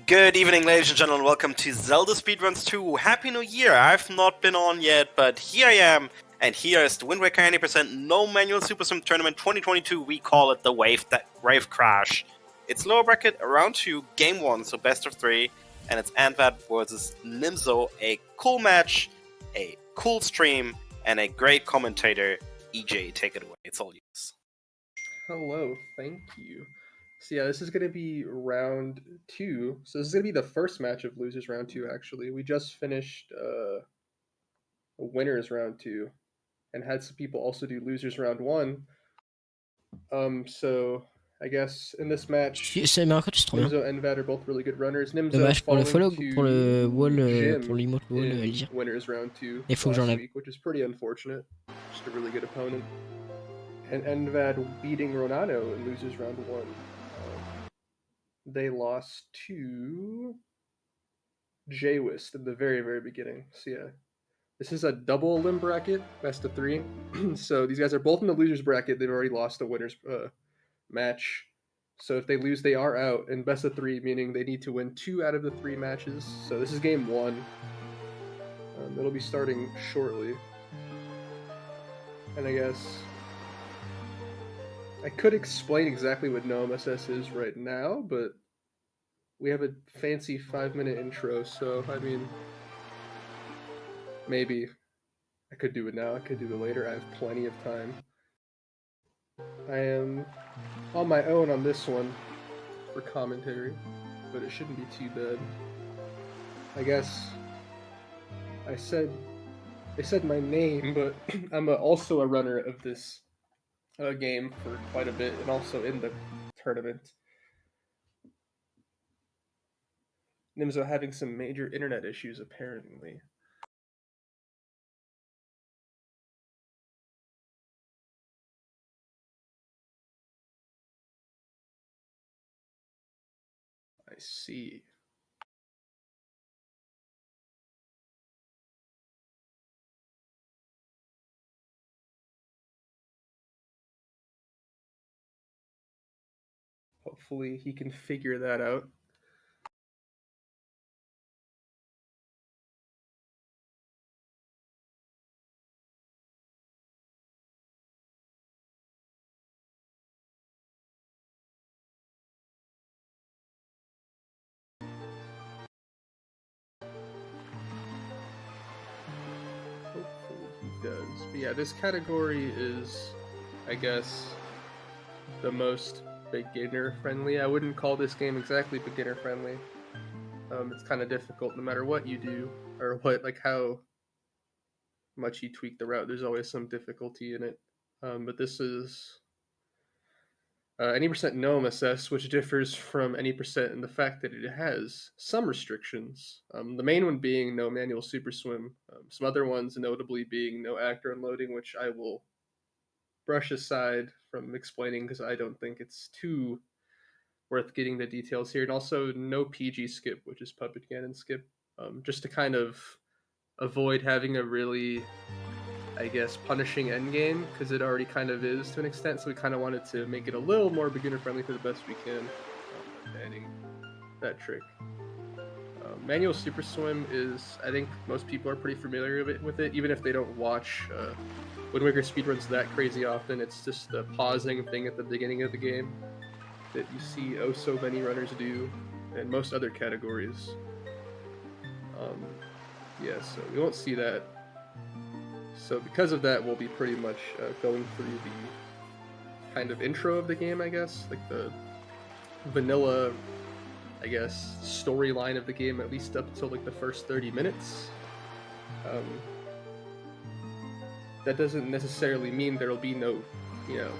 Good evening, ladies and gentlemen. Welcome to Zelda Speedruns 2. Happy New Year! I've not been on yet, but here I am. And here is the Wavecrash Endvad No Manual Super Sim Tournament 2022. We call it the Wavecrash. It's lower bracket round 2, game 1, so best of 3. And it's Endvad versus Nimzo. A cool match, a cool stream, and a great commentator. EJ, take it away. It's all yours. Hello, thank you. So yeah, this is going to be round 2. So this is going to be the first match of losers round 2, actually. We just finished winners round 2 and had some people also do losers round 1. So I guess in this match, C'est trop bien. Nimzo and Endvad are both really good runners. Nimzo Dommage pour le follow, to pour le wall, Jim pour l'emote wall, in Eldir. winners round 2 Il faut que last j'enlève. week, which is pretty unfortunate. Just a really good opponent. And Endvad beating Ronano in losers round 1. They lost to Jwist in the very, very beginning. So yeah, this is a double limb bracket, best of 3. So these guys are both in the losers bracket. They've already lost the winners match. So if they lose, they are out. And best of 3, meaning they need to win 2 out of the 3 matches. So this is game 1. It'll be starting shortly. And I guess I could explain exactly what No MSS is right now, but we have a fancy 5-minute intro, so I mean, maybe I could do it now, I could do it later, I have plenty of time. I am on my own on this one for commentary, but it shouldn't be too bad. I guess they said my name, but I'm also a runner of this game for quite a bit, and also in the tournament. Nimzo having some major internet issues, apparently. I see. Hopefully he can figure that out. Hopefully he does. But yeah, this category is, I guess, the most beginner friendly. I wouldn't call this game exactly beginner friendly. It's kind of difficult no matter what you do or how much you tweak the route. There's always some difficulty in it. But this is any percent no MSS, which differs from any percent in the fact that it has some restrictions. The main one being no manual super swim. Some other ones notably being no actor unloading, which I will brush aside from explaining because I don't think it's too worth getting the details here. And also no PG skip, which is puppet cannon skip, just to kind of avoid having a really, I guess, punishing endgame, because it already kind of is to an extent, so we kind of wanted to make it a little more beginner-friendly for the best we can. Adding that trick. Manual Super Swim is, I think most people are pretty familiar with it, even if they don't watch Wind Waker speedruns that crazy often. It's just the pausing thing at the beginning of the game that you see oh so many runners do, and most other categories. Yeah, so we won't see that. So because of that, we'll be pretty much going through the kind of intro of the game, I guess, like the vanilla, I guess, storyline of the game, at least up until like the first 30 minutes. That doesn't necessarily mean there'll be no,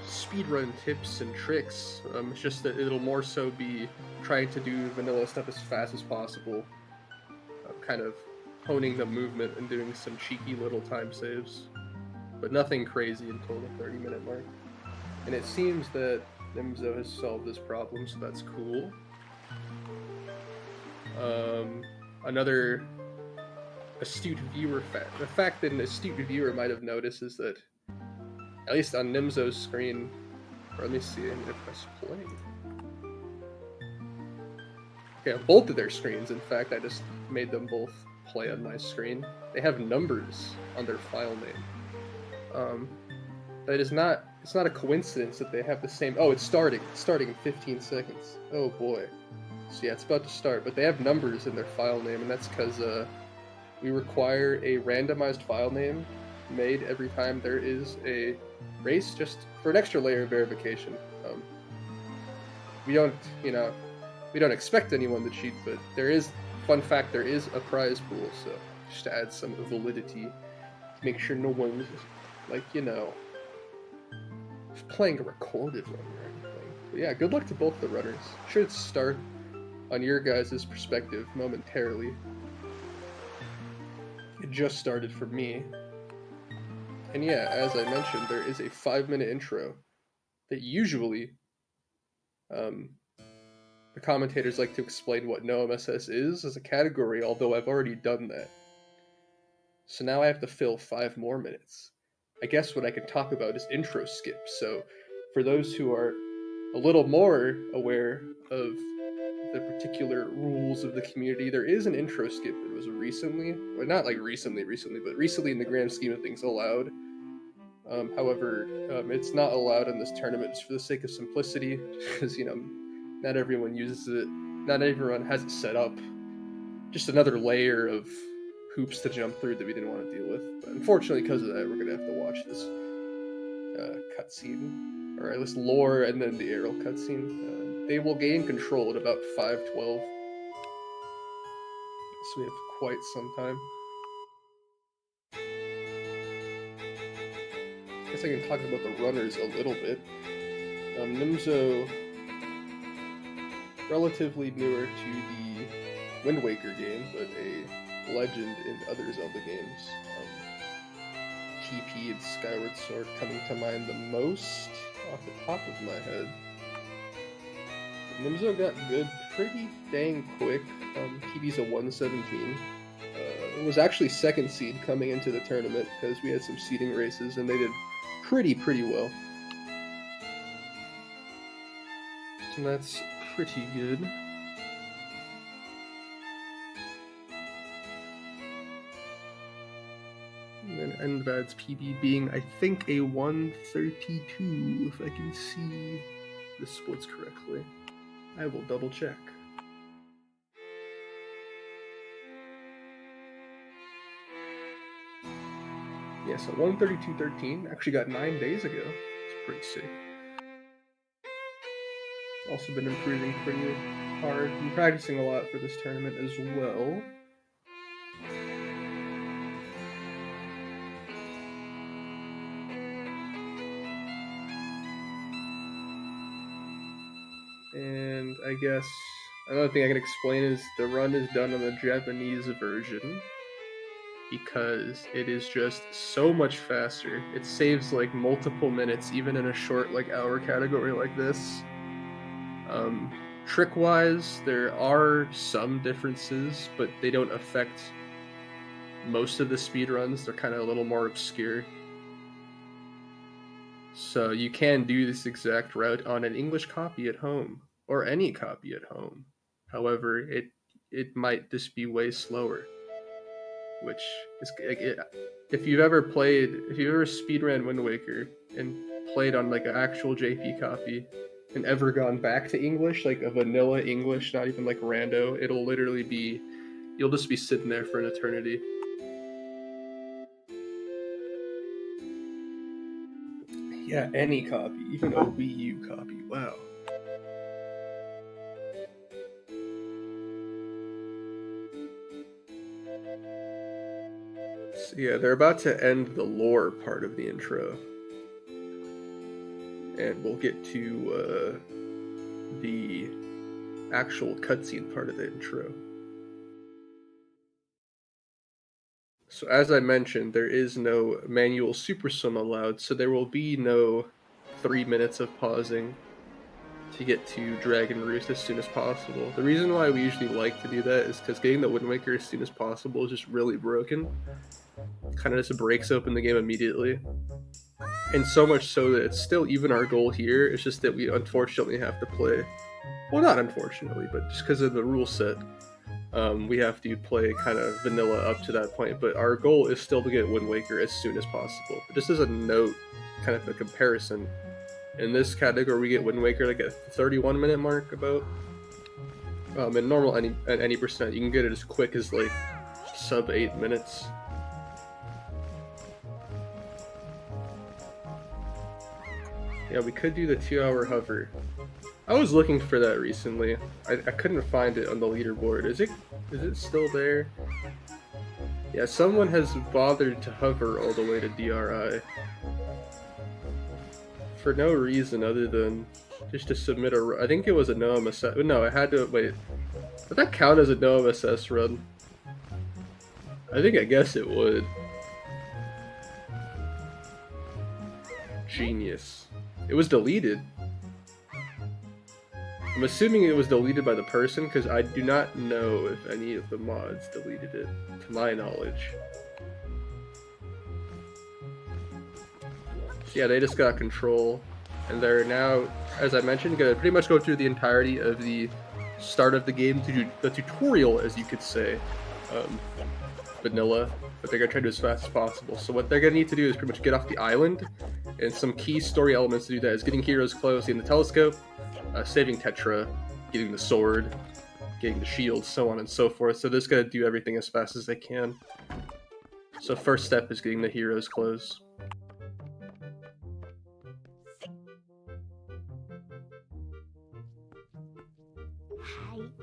speedrun tips and tricks. It's just that it'll more so be trying to do vanilla stuff as fast as possible, kind of honing the movement and doing some cheeky little time saves, but nothing crazy until the 30-minute mark. And it seems that Nimzo has solved this problem, so that's cool. Another astute viewer fact, the fact that an astute viewer might have noticed, is that, at least on Nimzo's screen, or let me see, I'm gonna press play. Okay, on both of their screens, in fact, I just made them both play on my screen. They have numbers on their file name. That is not, it's not a coincidence that they have the same, oh, it's starting in 15 seconds. Oh boy. So yeah, it's about to start, but they have numbers in their file name, and that's because we require a randomized file name made every time there is a race, just for an extra layer of verification. We don't expect anyone to cheat, but there is, fun fact, there is a prize pool, so just to add some validity, to make sure no one's, playing a recorded run or anything. But yeah, good luck to both the runners. Should start on your guys' perspective momentarily. It just started for me. And yeah, as I mentioned, there is a 5-minute intro that usually the commentators like to explain what no MSS is as a category, although I've already done that. So now I have to fill 5 more minutes. I guess what I can talk about is intro skip. So for those who are a little more aware of the particular rules of the community, there is an intro skip that was recently, well, not like recently, but recently in the grand scheme of things allowed. However, it's not allowed in this tournament just for the sake of simplicity, because, not everyone uses it, not everyone has it set up. Just another layer of hoops to jump through that we didn't want to deal with. But unfortunately, because of that, we're going to have to watch this cutscene, or at least lore and then the arrow cutscene. They will gain control at about 5:12, so we have quite some time. I guess I can talk about the runners a little bit. Nimzo, relatively newer to the Wind Waker game, but a legend in other Zelda games. TP and Skyward Sword coming to mind the most off the top of my head. Nimzo got good pretty dang quick. TP's a 117. It was actually second seed coming into the tournament because we had some seeding races and they did pretty well. And that's pretty good. And then Endvad's PB being, I think, a 132, if I can see the splits correctly. I will double check. Yeah, so 132.13, actually got 9 days ago. It's pretty sick. Also been improving pretty hard and practicing a lot for this tournament as well. And I guess another thing I can explain is the run is done on the Japanese version because it is just so much faster. It saves like multiple minutes even in a short hour category like this. Trick-wise, there are some differences, but they don't affect most of the speedruns, they're kind of a little more obscure. So you can do this exact route on an English copy at home, or any copy at home. However, it might just be way slower. Which is, if you've ever speedrun Wind Waker and played on like an actual JP copy, and ever gone back to English, like a vanilla English, not even like rando, it'll literally be, you'll just be sitting there for an eternity. Yeah, any copy, even a Wii U copy, wow. So yeah, they're about to end the lore part of the intro. And we'll get to the actual cutscene part of the intro. So as I mentioned, there is no manual super swim allowed, so there will be no 3 minutes of pausing to get to Dragon Roost as soon as possible. The reason why we usually like to do that is because getting the Wind Waker as soon as possible is just really broken. It kind of just breaks open the game immediately. And so much so that it's still even our goal here. It's just that we unfortunately have to play, well, not unfortunately, but just because of the rule set, we have to play kind of vanilla up to that point. But our goal is still to get Wind Waker as soon as possible. But just as a note, kind of a comparison, in this category we get Wind Waker like at 31-minute mark about. In normal at any percent, you can get it as quick as like sub 8 minutes. Yeah, we could do the 2-hour hover. I was looking for that recently. I couldn't find it on the leaderboard. Is it still there? Yeah, someone has bothered to hover all the way to DRI. For no reason other than just to submit a... I think it was a no-MSS... No, I had to... Wait. Would that count as a no-MSS run? I guess it would. Genius. It was deleted. I'm assuming it was deleted by the person, because I do not know if any of the mods deleted it, to my knowledge. So yeah, they just got control, and they're now, as I mentioned, going to pretty much go through the entirety of the start of the game, to do the tutorial, as you could say, vanilla, but they're going to try to do as fast as possible. So what they're going to need to do is pretty much get off the island, and some key story elements to do that is getting heroes close, getting the telescope, saving Tetra, getting the sword, getting the shield, so on and so forth. So they're just going to do everything as fast as they can. So first step is getting the heroes close.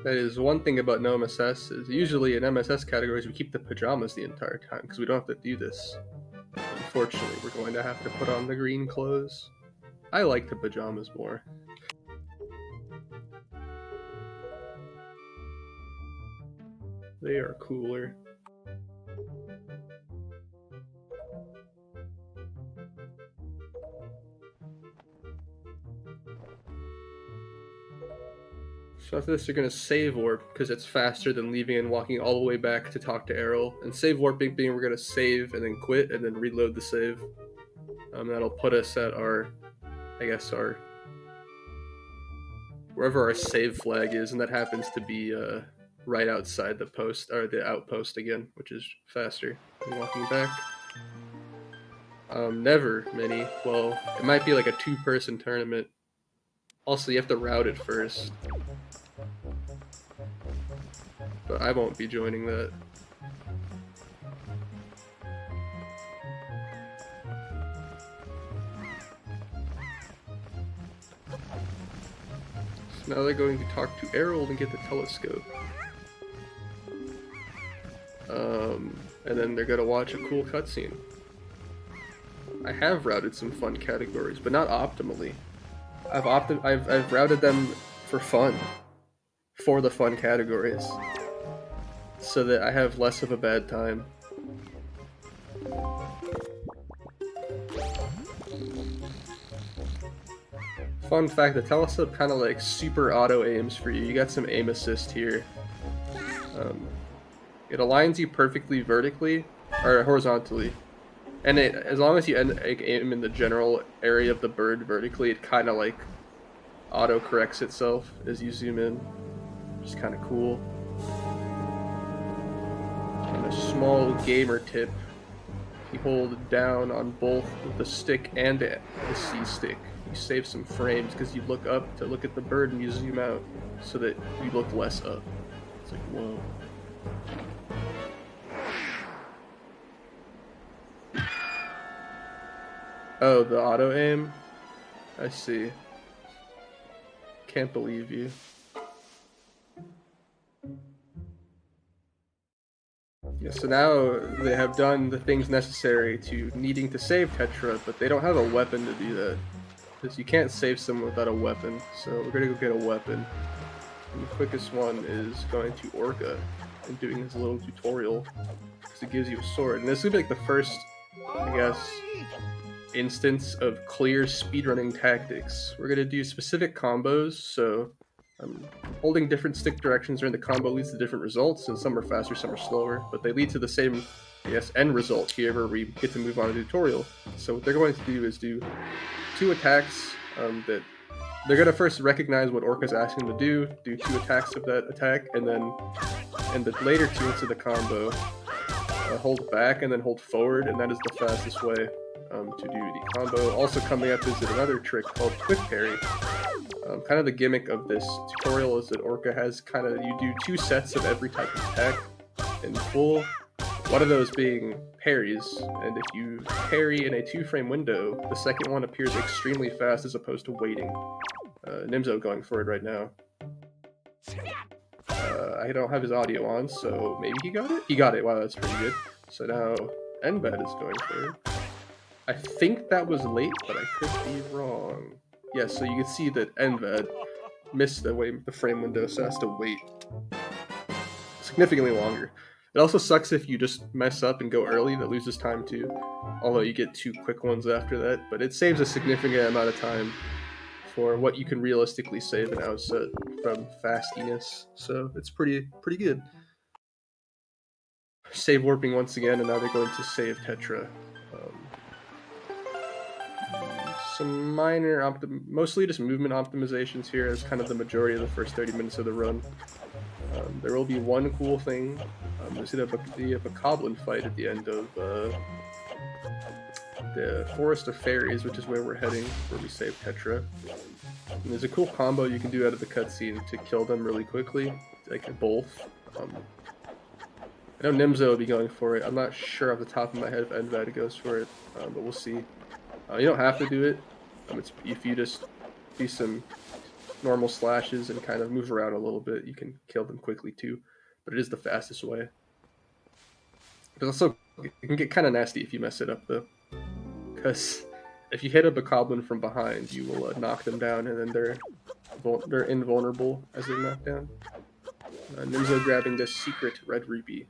That is one thing about no MSS, is usually in MSS categories we keep the pajamas the entire time, because we don't have to do this. Unfortunately, we're going to have to put on the green clothes. I like the pajamas more. They are cooler. So after this, you're going to save warp, because it's faster than leaving and walking all the way back to talk to Errol. And save warp being we're going to save and then quit and then reload the save. That'll put us at our, I guess, our, wherever our save flag is, and that happens to be right outside the post, or the outpost again, which is faster than walking back. Never many. Well, it might be like a 2-person tournament. Also, you have to route it first. But I won't be joining that. So now they're going to talk to Errol and get the telescope. And then they're gonna watch a cool cutscene. I have routed some fun categories, but not optimally. I've routed them for fun. For the fun categories. So that I have less of a bad time. Fun fact, the telescope kind of like super auto aims for you. You got some aim assist here. It aligns you perfectly vertically or horizontally, and as long as you aim in the general area of the bird vertically, it kind of like auto corrects itself as you zoom in, which is kind of cool. And a small gamer tip: if you hold down on both the stick and the C stick, you save some frames because you look up to look at the bird and you zoom out so that you look less up. It's like, whoa. Oh, the auto aim? I see. Can't believe you. Yeah, so now they have done the things necessary to needing to save Tetra, but they don't have a weapon to do that. Because you can't save someone without a weapon, so we're gonna go get a weapon. And the quickest one is going to Orca and doing his little tutorial, because it gives you a sword. And this is gonna be like the first, I guess, instance of clear speedrunning tactics. We're gonna do specific combos, so holding different stick directions during the combo leads to different results, and some are faster, some are slower, but they lead to the same, I guess, end result here where we get to move on to the tutorial. So what they're going to do is do 2 attacks that they're going to first recognize what Orca's asking them to do 2 attacks of that attack, and then in the later 2 hits of the combo, hold back and then hold forward, and that is the fastest way to do the combo. Also coming up is another trick called quick parry. Kind of the gimmick of this tutorial is that Orca has you do 2 sets of every type of attack in full, one of those being parries, and if you parry in a 2-frame window, the second one appears extremely fast as opposed to waiting. Nimzo going for it right now. I don't have his audio on, so maybe he got it? He got it, wow, that's pretty good. So now Endvad is going for it. I think that was late, but I could be wrong. Yeah, so you can see that Endvad missed the frame window, so has to wait significantly longer. It also sucks if you just mess up and go early, that loses time too, although you get 2 quick ones after that, but it saves a significant amount of time for what you can realistically save an outset from fastiness, so it's pretty good. Save warping once again, and now they're going to save Tetra. Some minor, mostly just movement optimizations here as kind of the majority of the first 30 minutes of the run. There will be one cool thing. There's going to be a Bokoblin fight at the end of the Forest of Fairies, which is where we're heading, where we save Tetra. And there's a cool combo you can do out of the cutscene to kill them really quickly, like both. I know Nimzo will be going for it. I'm not sure off the top of my head if Endvad goes for it, but we'll see. You don't have to do it. If you just do some normal slashes and kind of move around a little bit, you can kill them quickly too. But it is the fastest way. But also, it can get kind of nasty if you mess it up though. Because if you hit a Bokoblin from behind, you will knock them down, and then they're invulnerable as they're knocked down. Nimzo grabbing this secret red rupee.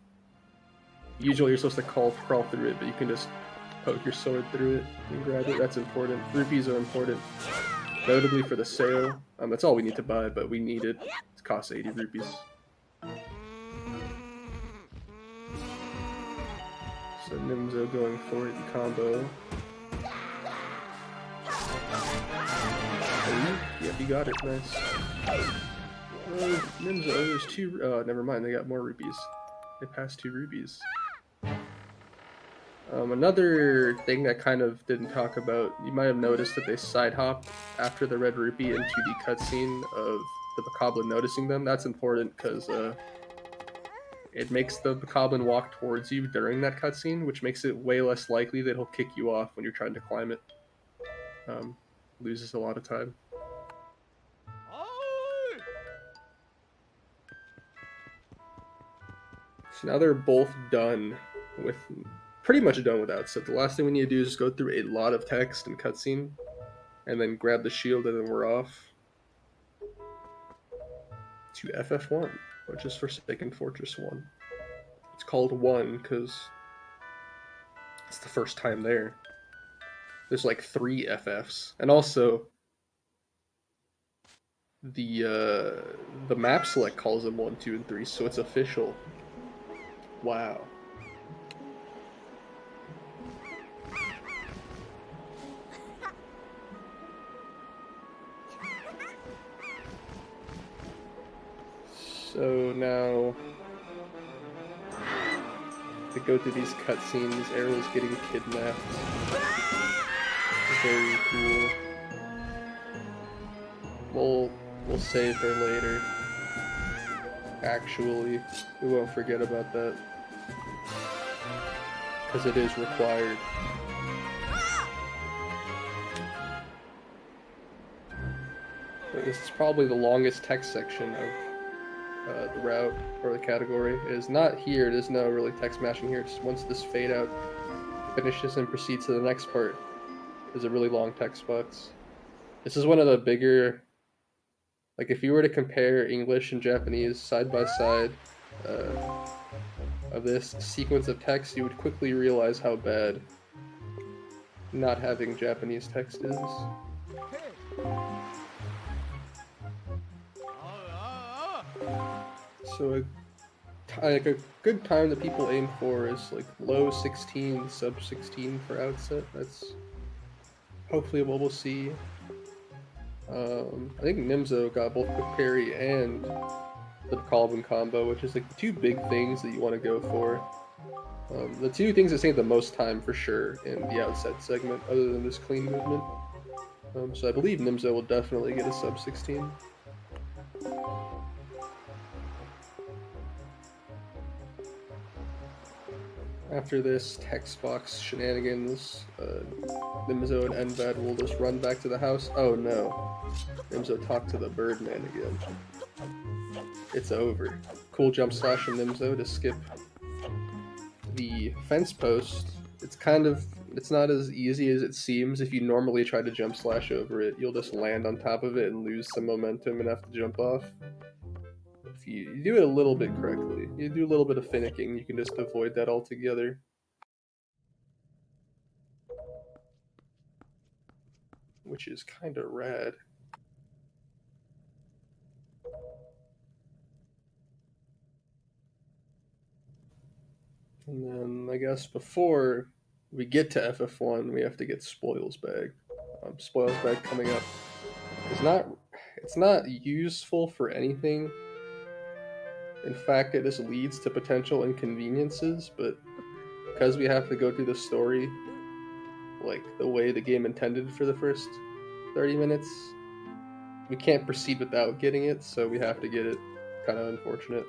Usually you're supposed to crawl through it, but you can just poke your sword through it and grab it. That's important. Rupees are important, notably for the sale. That's all we need to buy, but we need it. It costs 80 rupees. So Nimzo going for it in combo. Yeah, he got it. Nice. Nimzo, there's 2. Never mind. They got more rupees. They passed 2 rupees. Another thing that kind of didn't talk about, you might have noticed that they side hop after the red rupee into the cutscene of the Bokoblin noticing them. That's important because it makes the Bokoblin walk towards you during that cutscene, which makes it way less likely that he'll kick you off when you're trying to climb it. Loses a lot of time. So now they're both done with, pretty much done with outset. The last thing we need to do is just go through a lot of text and cutscene, and then grab the shield, and then we're off to FF1, which is Forsaken Fortress 1. It's called 1 because it's the first time there. There's like 3 FFs, and also the map select calls them 1, 2, and 3, so it's official. Wow. So now to go through these cutscenes, Errol's getting kidnapped. Very cool. We'll save her later. Actually, we won't forget about that. Because it is required. But this is probably the longest text section of the route or the category. It is not here, there's no really text matching here. Just once this fade out finishes and proceeds to the next part, there's a really long text box. This is one of the bigger, like if you were to compare English and Japanese side by side of this sequence of text, you would quickly realize how bad not having Japanese text is. So a good time that people aim for is like low 16, sub 16 for outset. That's hopefully what we'll see. I think Nimzo got both quick parry and the call-in combo, which is like the two big things that you want to go for. The two things that save the most time for sure in the outset segment, other than this clean movement. So I believe Nimzo will definitely get a sub 16. After this text box shenanigans, Nimzo and Endvad will just run back to the house. Oh no. Nimzo talked to the Birdman again. It's over. Cool jump slash from Nimzo to skip the fence post. It's not as easy as it seems. If you normally try to jump slash over it, you'll just land on top of it and lose some momentum and have to jump off. If you do it a little bit correctly, you do a little bit of finicking, you can just avoid that altogether. Which is kind of rad. And then I guess before we get to FF1, we have to get Spoils Bag. Spoils Bag coming up. It's not useful for anything. In fact, it just leads to potential inconveniences, but because we have to go through the story like the way the game intended for the first 30 minutes, we can't proceed without getting it, so we have to get it. Kind of unfortunate.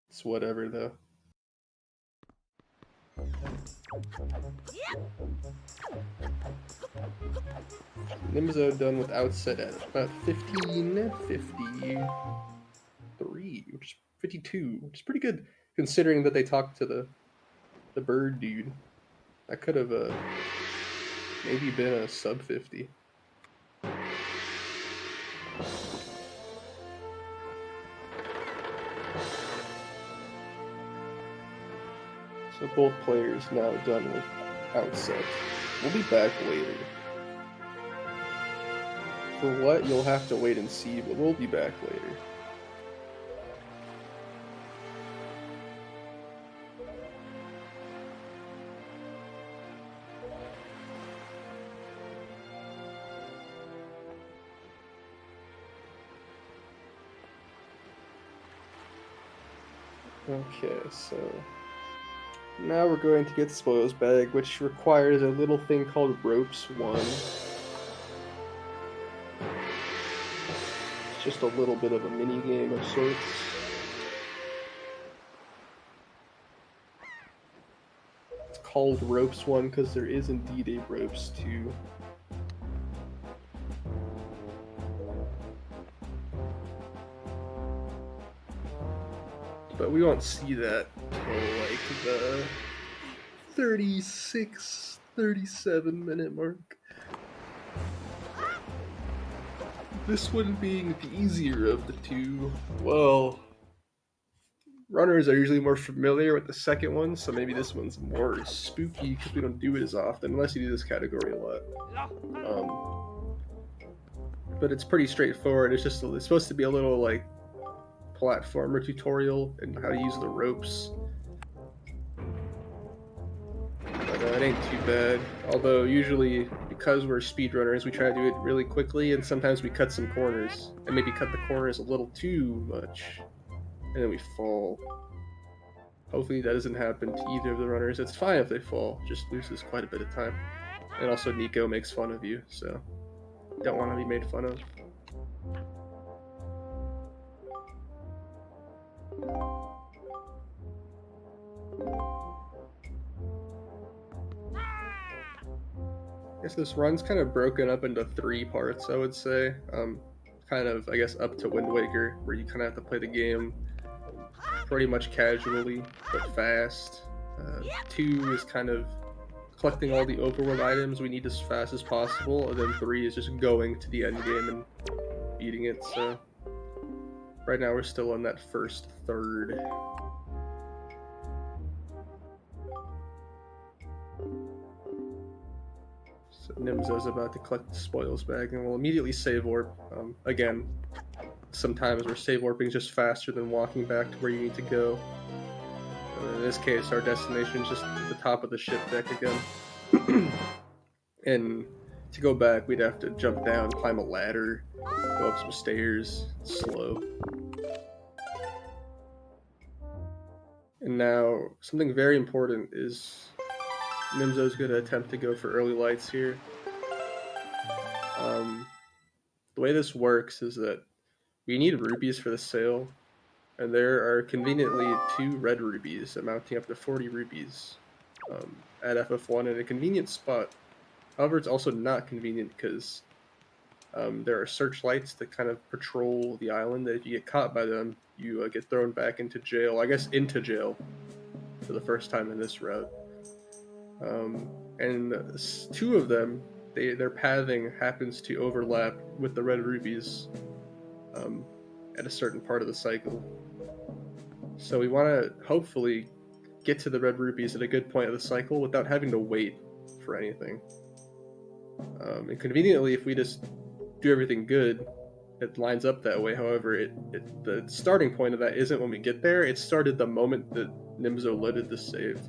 It's whatever, though. Nimzo done with outset at about 1553, which is 52, which is pretty good considering that they talked to the bird dude. That could have maybe been a sub 50. So both players now done with outset. We'll be back later. For what, you'll have to wait and see, but we'll be back later. Okay, so now we're going to get Spoils Bag, which requires a little thing called Ropes 1. It's just a little bit of a mini game of sorts. It's called Ropes 1 because there is indeed a Ropes 2. But we won't see that till like the 36, 37 minute mark. This one being the easier of the two. Well, runners are usually more familiar with the second one, so maybe this one's more spooky because we don't do it as often, unless you do this category a lot. But it's pretty straightforward. It's supposed to be a little like platformer tutorial and how to use the ropes. But it ain't too bad. Although usually, because we're speedrunners, we try to do it really quickly, and sometimes we cut some corners, and maybe cut the corners a little too much, and then we fall. Hopefully that doesn't happen to either of the runners. It's fine if they fall, just loses quite a bit of time. And also Nico makes fun of you, so don't want to be made fun of. I guess this run's kind of broken up into 3 parts, I would say. Kind of, I guess, up to Wind Waker, where you kind of have to play the game pretty much casually, but fast. 2 is kind of collecting all the overworld items we need as fast as possible, and then 3 is just going to the end game and beating it. So right now we're still on that first third. So Nimzo's about to collect the spoils bag, and we'll immediately save warp. Again, sometimes where save warping is just faster than walking back to where you need to go. In this case, our destination is just at the top of the ship deck again. And to go back, we'd have to jump down, climb a ladder, go up some stairs. It's slow. And now, something very important is Nimzo's going to attempt to go for early lights here. The way this works is that we need rupees for the sale, and there are conveniently 2 red rupees amounting up to 40 rupees at FF1 in a convenient spot. However, it's also not convenient because there are searchlights that kind of patrol the island that if you get caught by them, you get thrown back into jail. I guess into jail for the first time in this route. And 2 of them, their pathing happens to overlap with the red rubies at a certain part of the cycle. So we want to hopefully get to the red rubies at a good point of the cycle without having to wait for anything. And conveniently, if we just do everything good, it lines up that way. However, the starting point of that isn't when we get there. It started the moment that Nimzo loaded the save.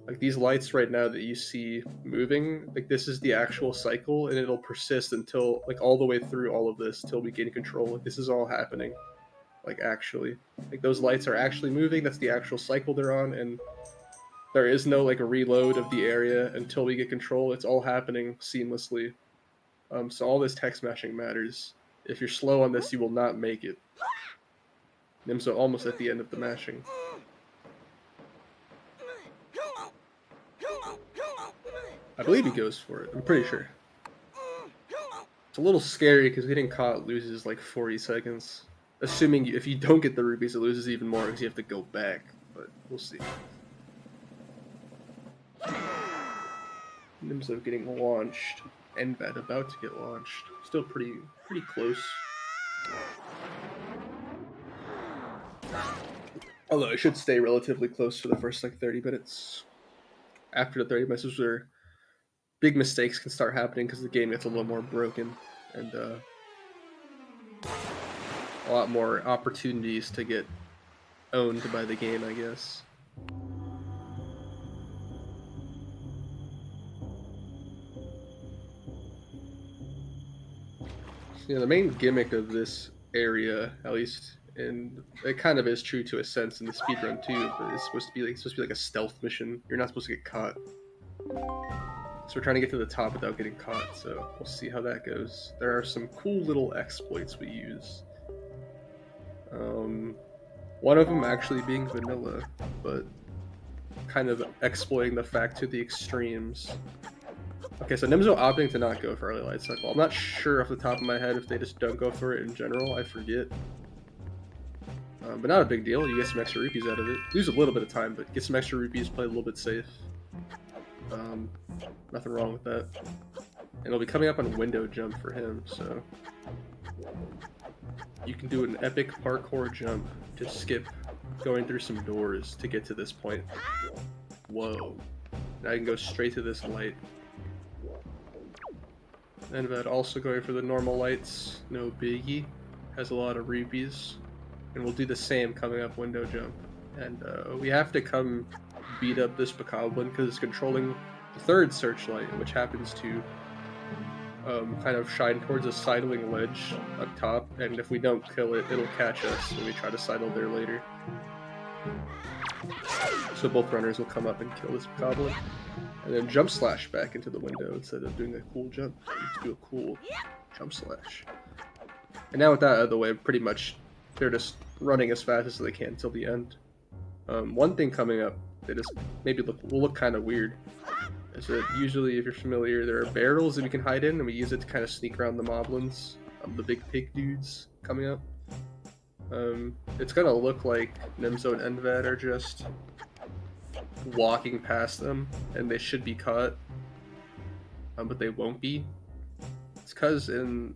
Like these lights right now that you see moving, like this is the actual cycle, and it'll persist until like all the way through all of this till we gain control. Like this is all happening, like actually, like those lights are actually moving. That's the actual cycle they're on, and there is no like a reload of the area until we get control. It's all happening seamlessly. So all this text mashing matters. If you're slow on this, you will not make it. Nimzo almost at the end of the mashing. I believe he goes for it. I'm pretty sure. It's a little scary because getting caught loses like 40 seconds. Assuming if you don't get the rubies, it loses even more because you have to go back. But we'll see. Nimzo getting launched. Endvad about to get launched. Still pretty close. Although it should stay relatively close for the first like 30 minutes. After the 30 minutes is where big mistakes can start happening because the game gets a little more broken and a lot more opportunities to get owned by the game, I guess. You know, the main gimmick of this area, at least, and it kind of is true to a sense in the speedrun too, but it's supposed to be like a stealth mission. You're not supposed to get caught. So we're trying to get to the top without getting caught, so we'll see how that goes. There are some cool little exploits we use. One of them actually being vanilla, but kind of exploiting the fact to the extremes. Okay, so Nimzo opting to not go for early light cycle. I'm not sure off the top of my head if they just don't go for it in general. I forget. But not a big deal. You get some extra rupees out of it. Lose a little bit of time, but get some extra rupees, play a little bit safe. Nothing wrong with that. And it'll be coming up on window jump for him, so you can do an epic parkour jump to skip going through some doors to get to this point. Whoa. Now I can go straight to this light. Endvad also going for the normal lights, no biggie. Has a lot of rupees. and we'll do the same coming up window jump. And we have to come beat up this bokoblin because it's controlling the third searchlight, which happens to kind of shine towards a sidling ledge up top, and if we don't kill it, it'll catch us when we try to sidle there later. So both runners will come up and kill this bokoblin, and then jump slash back into the window instead of doing a cool jump. Just do a cool jump slash. And now with that out of the way, pretty much they're just running as fast as they can till the end. One thing coming up that is maybe will look kind of weird is that usually, if you're familiar, there are barrels that we can hide in, and we use it to kind of sneak around the moblins, the big pig dudes coming up. It's gonna look like Nimzo and Endvad are just walking past them, and they should be caught, but they won't be. It's because in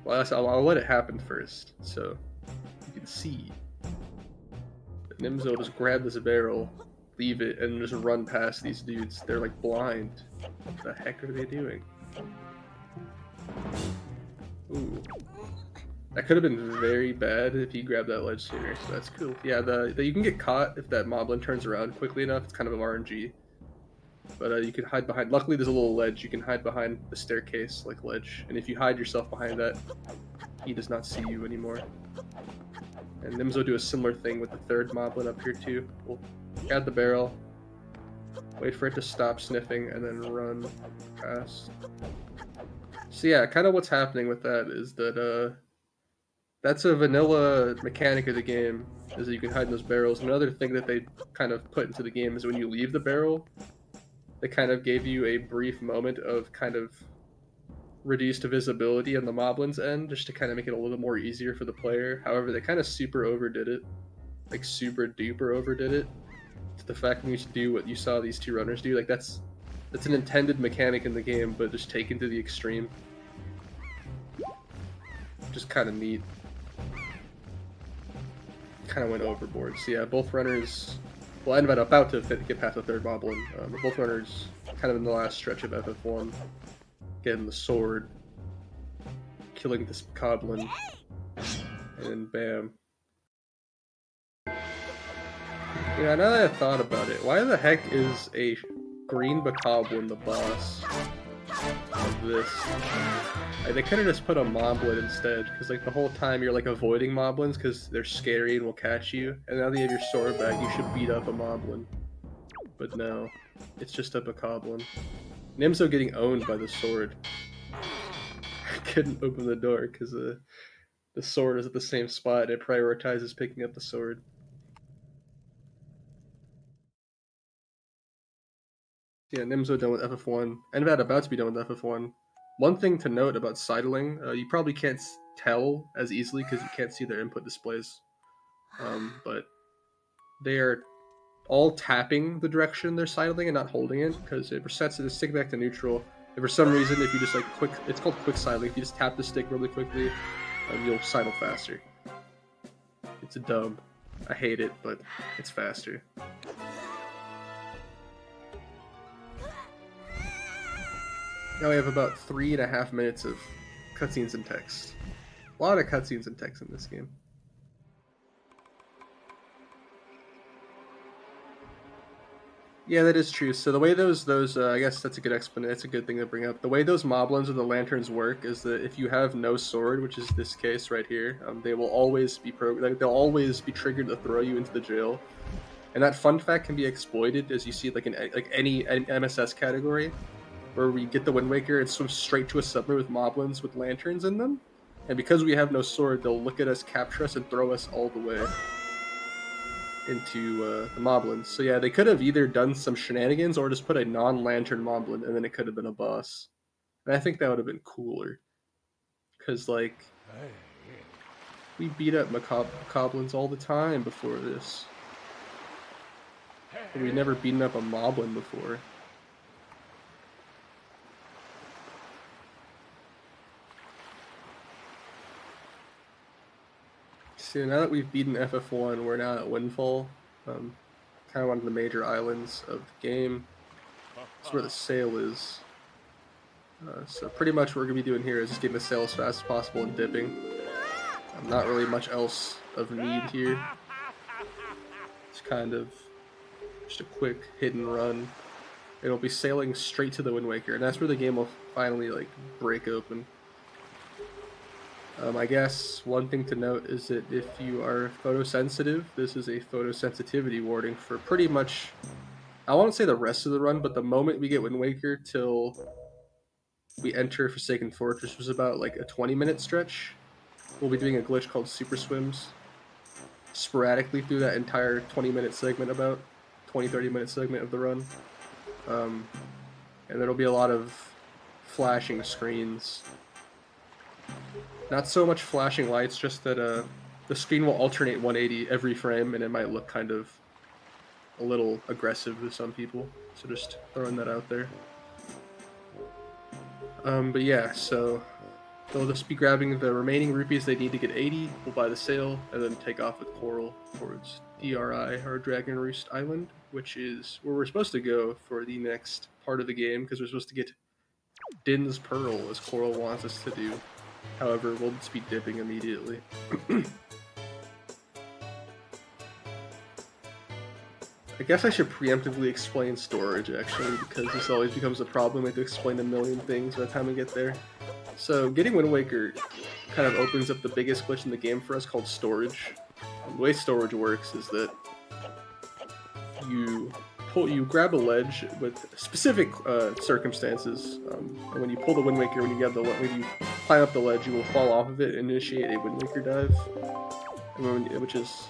well, I'll let it happen first, so you can see that Nimzo just grab this barrel, leave it, and just run past these dudes. They're like blind. What the heck are they doing? Ooh. That could have been very bad if he grabbed that ledge sooner, so that's cool. Yeah, you can get caught if that moblin turns around quickly enough. It's kind of an RNG. But you can hide behind... Luckily, there's a little ledge. You can hide behind the staircase, like ledge. And if you hide yourself behind that, he does not see you anymore. And Nimzo do a similar thing with the third moblin up here, too. We'll grab the barrel, wait for it to stop sniffing, and then run past. So yeah, kind of what's happening with that is that... that's a vanilla mechanic of the game, is that you can hide in those barrels. Another thing that they kind of put into the game is when you leave the barrel, they kind of gave you a brief moment of kind of reduced visibility on the moblin's end, just to kind of make it a little more easier for the player. However, they kind of super overdid it. Like, super duper overdid it. To the fact when you do what you saw these two runners do, like, that's an intended mechanic in the game, but just taken to the extreme. Just kind of neat. Kind of went overboard. So yeah, both runners... Well, Endvad about to get past the third moblin. But both runners kind of in the last stretch of FF1. Getting the sword. Killing this bokoblin. And bam. You know, now that I've thought about it, why the heck is a green bokoblin the boss of this? Like, they could have just put a moblin instead, because like the whole time you're like avoiding moblins because they're scary and will catch you, and now that you have your sword back, you should beat up a moblin. But no, it's just a bokoblin. Nimzo getting owned by the sword. I couldn't open the door because the sword is at the same spot. It prioritizes picking up the sword. Yeah, Nimzo done with FF1. Endvad about to be done with FF1. One thing to note about sidling, you probably can't tell as easily because you can't see their input displays. But they are all tapping the direction they're sidling and not holding it, because it resets it to stick back to neutral. If for some reason, if you just like it's called quick sidling. If you just tap the stick really quickly, you'll sidle faster. It's a dumb. I hate it, but it's faster. Now we have about 3.5 minutes of cutscenes and text. A lot of cutscenes and text in this game. Yeah, that is true. So the way those I guess that's a good explanation. That's a good thing to bring up. The way those moblins or the lanterns work is that if you have no sword, which is this case right here, they will always be they'll always be triggered to throw you into the jail. And that fun fact can be exploited, as you see, like in any MSS category, where we get the Wind Waker and swim straight to a submarine with moblins with lanterns in them. And because we have no sword, they'll look at us, capture us, and throw us all the way into the moblins. So yeah, they could have either done some shenanigans or just put a non-lantern moblin, and then it could have been a boss. And I think that would have been cooler. Because, like, we beat up moblins all the time before this. But we'd never beaten up a moblin before. So now that we've beaten FF1, we're now at Windfall, kind of one of the major islands of the game. That's where the sail is. So pretty much what we're going to be doing here is just getting the sail as fast as possible and dipping. Not really much else of need here. It's kind of just a quick hit and run. It'll be sailing straight to the Wind Waker, and that's where the game will finally like break open. I guess one thing to note is that if you are photosensitive, this is a photosensitivity warning for pretty much, I won't say the rest of the run, but the moment we get Wind Waker till we enter Forsaken Fortress was about like a 20-minute stretch. We'll be doing a glitch called Super Swims sporadically through that entire 20-minute segment, about 20-30-minute segment of the run. And there'll be a lot of flashing screens. Not so much flashing lights, just that the screen will alternate 180 every frame, and it might look kind of a little aggressive to some people. So just throwing that out there. But yeah, so they'll just be grabbing the remaining rupees they need to get 80, we'll buy the sail, and then take off with Coral towards DRI, or Dragon Roost Island, which is where we're supposed to go for the next part of the game, because we're supposed to get Din's Pearl, as Coral wants us to do. However, we'll just be dipping immediately. I guess I should preemptively explain storage, actually, because this always becomes a problem. We have to explain a million things by the time we get there. So, getting Wind Waker kind of opens up the biggest glitch in the game for us, called storage. The way storage works is that you grab a ledge with specific circumstances, and when you pull the Wind Waker, when you climb up the ledge, you will fall off of it and initiate a Wind Waker dive, which is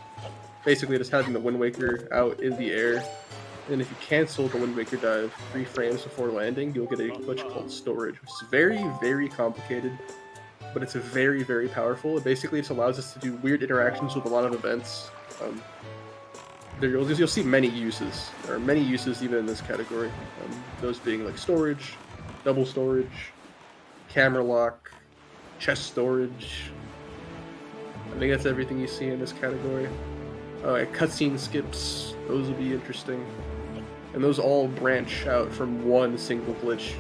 basically just having the Wind Waker out in the air. And if you cancel the Wind Waker dive 3 frames before landing, you'll get a glitch called storage, which is very, very complicated, but it's very, very powerful. It basically just allows us to do weird interactions with a lot of events. You'll see many uses. There are many uses even in this category. Those being like storage, double storage, camera lock, chest storage. I think that's everything you see in this category. Cutscene skips, those will be interesting. And those all branch out from one single glitch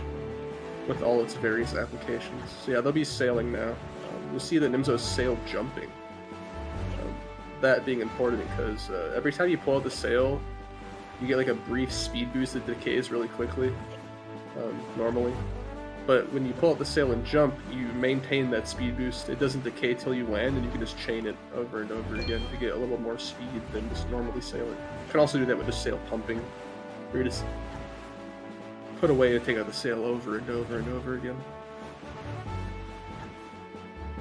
with all its various applications. So yeah, they'll be sailing now. You'll see that Nimzo's sail jumping. That being important because every time you pull out the sail, you get like a brief speed boost that decays really quickly, normally. But when you pull out the sail and jump, you maintain that speed boost. It doesn't decay till you land, and you can just chain it over and over again to get a little more speed than just normally sailing. You can also do that with just sail pumping, where you just put away and take out the sail over and over and over again.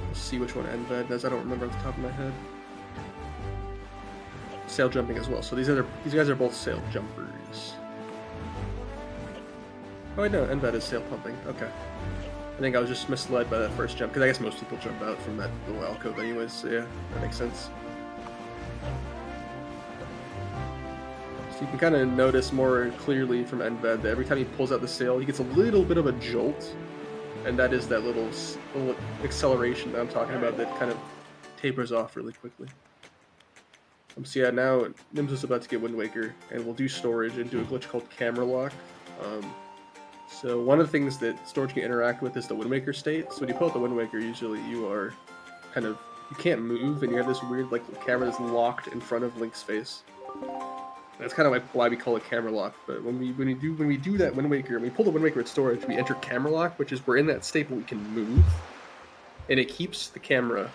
Let's see which one Endvad does. I don't remember off the top of my head. Sail jumping as well. So these guys are both sail jumpers. Oh wait, no, Endvad is sail pumping. Okay. I think I was just misled by that first jump, because I guess most people jump out from that little alcove anyways, so yeah, that makes sense. So you can kind of notice more clearly from Endvad that every time he pulls out the sail, he gets a little bit of a jolt, and that is that little acceleration that I'm talking about that kind of tapers off really quickly. So yeah, now Nimzo's about to get Wind Waker, and we'll do storage and do a glitch called camera lock. So one of the things that storage can interact with is the Wind Waker state. So when you pull out the Wind Waker, usually you are you can't move, and you have this weird like camera that's locked in front of Link's face. That's kind of like why we call it camera lock. But when we do that Wind Waker, when we pull the Wind Waker at storage, we enter camera lock, which is we're in that state where we can move, and it keeps the camera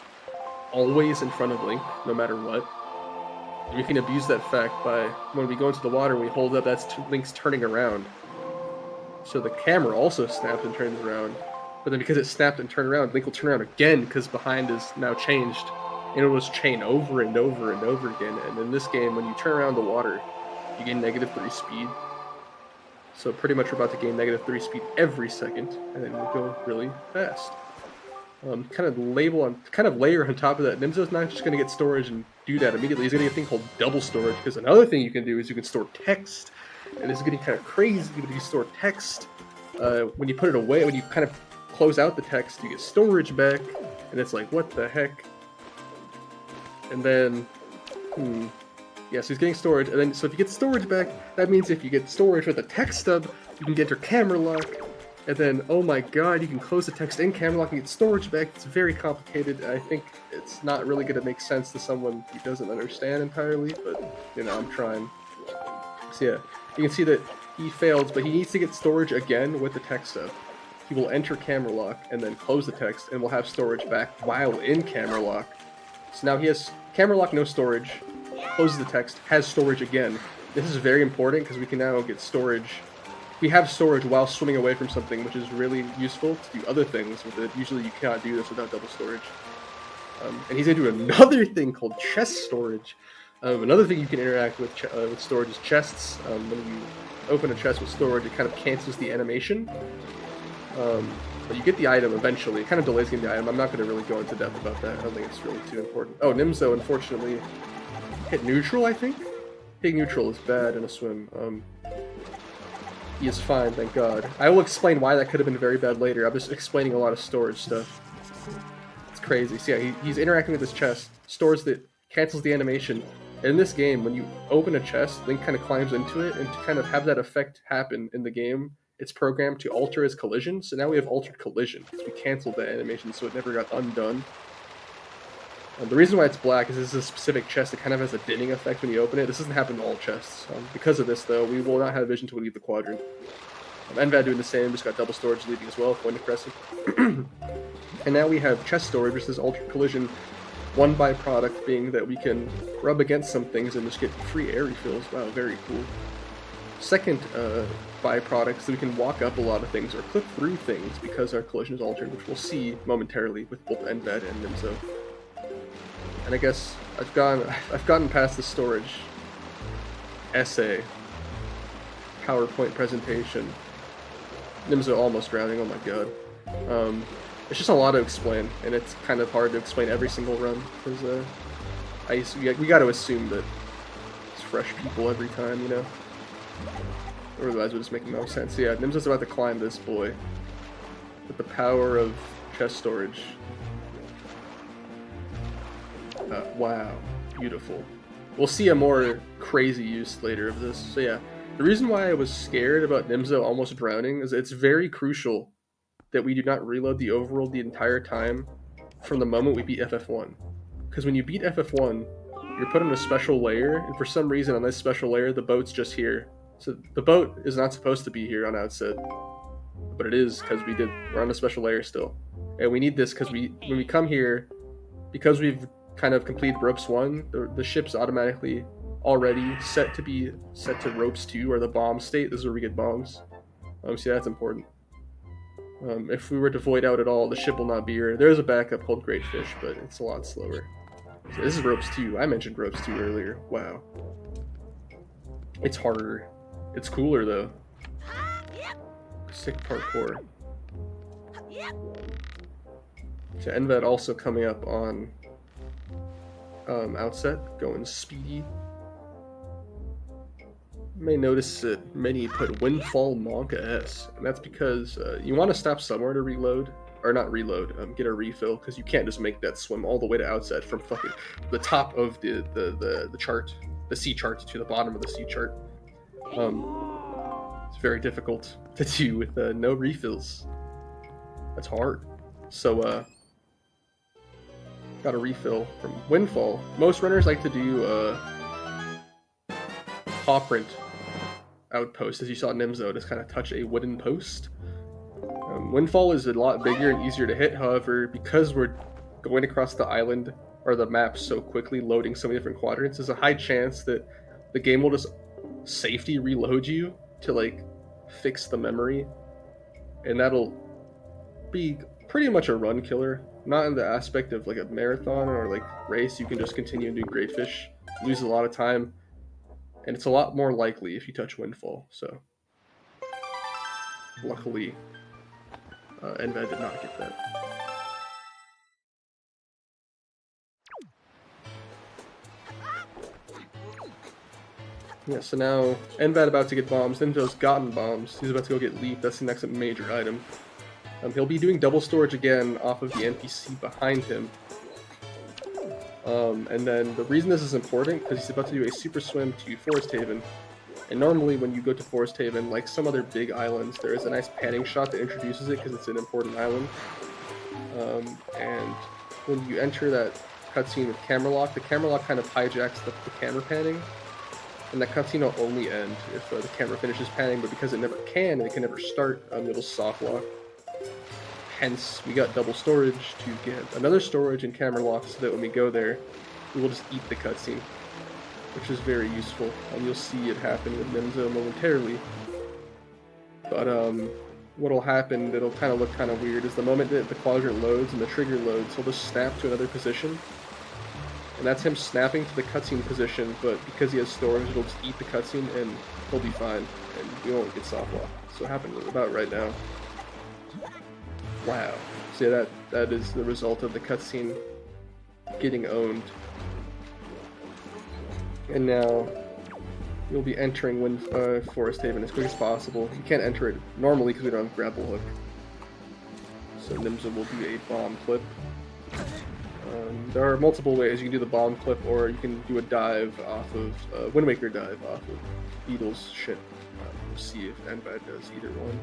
always in front of Link, no matter what. And we can abuse that fact by, when we go into the water and we hold up, that's Link's turning around. So the camera also snaps and turns around. But then because it snapped and turned around, Link will turn around again because behind is now changed. And it will just chain over and over and over again. And in this game, when you turn around the water, you gain -3 speed. So pretty much we're about to gain -3 speed every second. And then we'll go really fast. Kind of layer on top of that. Nimzo's not just going to get storage and do that immediately. He's going to get a thing called double storage, because another thing you can do is you can store text, and this is getting kind of crazy when you store text. When you put it away, when you kind of close out the text, you get storage back, and it's like, what the heck? And then, yeah, so he's getting storage, and then, so if you get storage back, that means if you get storage with a text stub, you can enter camera lock, And then, oh my god, you can close the text in camera lock and get storage back. It's very complicated. I think it's not really going to make sense to someone who doesn't understand entirely, but, you know, I'm trying. So yeah, you can see that he failed, but he needs to get storage again with the text up. He will enter camera lock and then close the text, and will have storage back while in camera lock. So now he has camera lock, no storage, closes the text, has storage again. This is very important because we can now get storage. We have storage while swimming away from something, which is really useful to do other things with it. Usually you cannot do this without double storage. And he's going to do another thing called chest storage. Another thing you can interact with storage is chests. When you open a chest with storage, it kind of cancels the animation. But you get the item eventually. It kind of delays getting the item. I'm not going to really go into depth about that. I don't think it's really too important. Oh, Nimzo, unfortunately, hit neutral, I think? Hitting neutral is bad in a swim. He is fine, thank God. I will explain why that could have been very bad later. I'm just explaining a lot of storage stuff. It's crazy. So yeah, he's interacting with this chest, stores that, cancels the animation. And in this game, when you open a chest, Link kind of climbs into it, and to kind of have that effect happen in the game, it's programmed to alter as collision. So now we have altered collision, because we canceled that animation so it never got undone. The reason why it's black is this is a specific chest that kind of has a dinning effect when you open it. This doesn't happen to all chests. Because of this, though, we will not have vision until we leave the quadrant. Endvad doing the same, just got double storage leaving as well, quite impressive. And now we have chest storage versus altered collision. One byproduct being that we can rub against some things and just get free air refills. Wow, very cool. Second byproduct is that we can walk up a lot of things or clip through things because our collision is altered, which we'll see momentarily with both Endvad and Nimzo. And I guess I've gotten past the storage essay, PowerPoint presentation. Nimzo almost drowning, oh my god. It's just a lot to explain, and it's kind of hard to explain every single run, because we got to assume that it's fresh people every time, you know? Or otherwise it would just make no sense. So yeah, Nimzo's about to climb this boy with the power of chest storage. Wow, beautiful. We'll see a more crazy use later of this. So yeah, the reason why I was scared about Nimzo almost drowning is it's very crucial that we do not reload the overworld the entire time from the moment we beat FF1. Because when you beat FF1, you're put in a special layer, and for some reason on this special layer, the boat's just here. So the boat is not supposed to be here on Outset, but it is because we're on a special layer still. And we need this because when we come here, because we've kind of completed ropes 1, the ship's automatically already set to ropes 2, or the bomb state. This is where we get bombs. So that's important. If we were to void out at all, the ship will not be here. There's a backup called Great Fish, but it's a lot slower. So this is ropes 2. I mentioned ropes 2 earlier. Wow. It's harder. It's cooler though. Sick parkour. So Endvad also coming up on Outset, going speedy. You may notice that many put Windfall Monka S, and that's because you want to stop somewhere to reload, or not reload, get a refill, because you can't just make that swim all the way to Outset from fucking the top of the chart, the C chart, to the bottom of the C chart. It's very difficult to do with no refills. That's hard. So got a refill from Windfall. Most runners like to do paw print outpost, as you saw Nimzo just kind of touch a wooden post. Windfall is a lot bigger and easier to hit, however, because we're going across the island or the map so quickly, loading so many different quadrants, there's a high chance that the game will just safety reload you to like fix the memory, and that'll be pretty much a run killer. Not in the aspect of like a marathon or like race, you can just continue and do Great Fish, lose a lot of time, and it's a lot more likely if you touch Windfall. So luckily Endvad did not get that. Yeah, so now Endvad about to get bombs. Nimzo's gotten bombs. He's about to go get Leaf. That's the next major item. He'll be doing double storage again off of the NPC behind him. And then the reason this is important, because he's about to do a super swim to Forest Haven. And normally when you go to Forest Haven, like some other big islands, there is a nice panning shot that introduces it because it's an important island. And when you enter that cutscene with camera lock, the camera lock kind of hijacks the camera panning. And that cutscene will only end if the camera finishes panning, but because it never can, and it can never start, it'll soft lock. Hence, we got double storage to get another storage and camera lock so that when we go there, we will just eat the cutscene, which is very useful. And you'll see it happen with Nimzo momentarily. But what'll happen that'll kind of look kind of weird is the moment that the quadrant loads and the trigger loads, he'll just snap to another position. And that's him snapping to the cutscene position, but because he has storage, it'll just eat the cutscene and he'll be fine, and we won't get soft lock. So it happened about right now. Wow. So yeah, that is the result of the cutscene getting owned. And now you'll be entering Forest Haven as quick as possible. You can't enter it normally because we don't have grapple hook. So Nimzo will do a bomb clip. There are multiple ways you can do the bomb clip, or you can do a dive off of Wind Waker dive off of Beetle's ship. We'll see if Endvad does either one.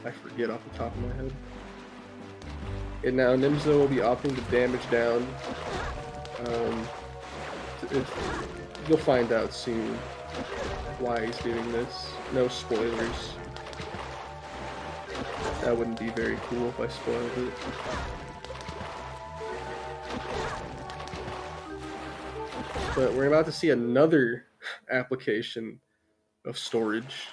I forget off the top of my head. And now Nimzo will be opting to damage down. You'll find out soon why he's doing this. No spoilers. That wouldn't be very cool if I spoiled it. But we're about to see another application of storage.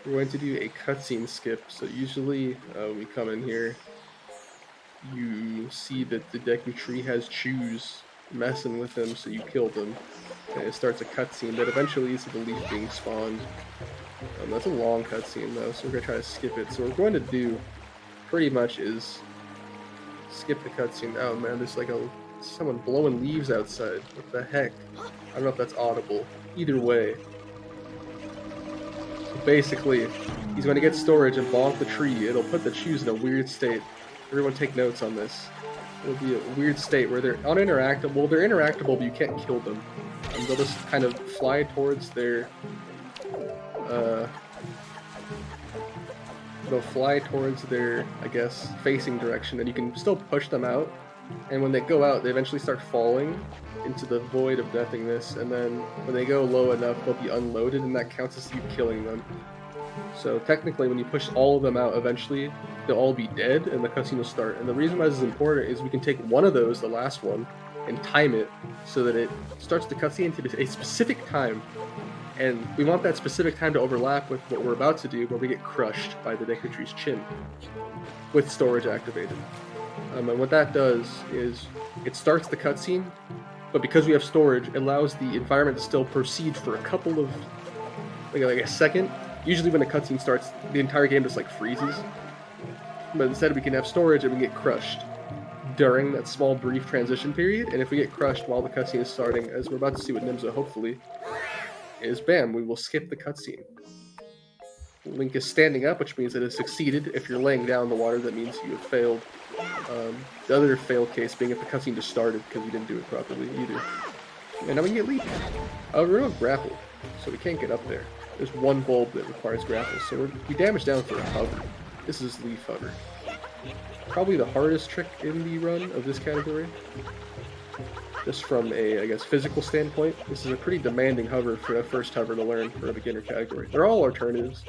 We're going to do a cutscene skip. So usually when we come in here, you see that the Deku Tree has Chews messing with him, so you kill them. And it starts a cutscene that eventually leads to the leaf being spawned. That's a long cutscene though, so we're going to try to skip it. So what we're going to do pretty much is skip the cutscene. Oh man, there's like someone blowing leaves outside. What the heck? I don't know if that's audible. Either way. So basically, he's going to get storage and bonk the tree. It'll put the Chews in a weird state. Everyone take notes on this. It'll be a weird state where they're uninteractable. They're interactable, but you can't kill them. They'll just kind of fly towards their... they'll fly towards their, I guess, facing direction, and you can still push them out. And when they go out, they eventually start falling into the void of nothingness, and then when they go low enough, they'll be unloaded, and that counts as you killing them. So technically, when you push all of them out, eventually they'll all be dead, and the cutscene will start. And the reason why this is important is we can take one of those, the last one, and time it so that it starts the cutscene to a specific time. And we want that specific time to overlap with what we're about to do, where we get crushed by the Deku Tree's chin with storage activated. And what that does is it starts the cutscene, but because we have storage, it allows the environment to still proceed for a couple of, like a second. Usually when a cutscene starts, the entire game just like freezes. But instead we can have storage and we get crushed during that small brief transition period. And if we get crushed while the cutscene is starting, as we're about to see with Nimzo hopefully, is bam, we will skip the cutscene. Link is standing up, which means it has succeeded. If you're laying down in the water, that means you have failed. The other fail case being if the cutscene just started because we didn't do it properly either. And now we can get leap. We're on grapple, so we can't get up there. There's one bulb that requires grapple, so we damage down for a hover. This is leaf hover. Probably the hardest trick in the run of this category. Just from a, I guess, physical standpoint, this is a pretty demanding hover for a first hover to learn for a beginner category. There are alternatives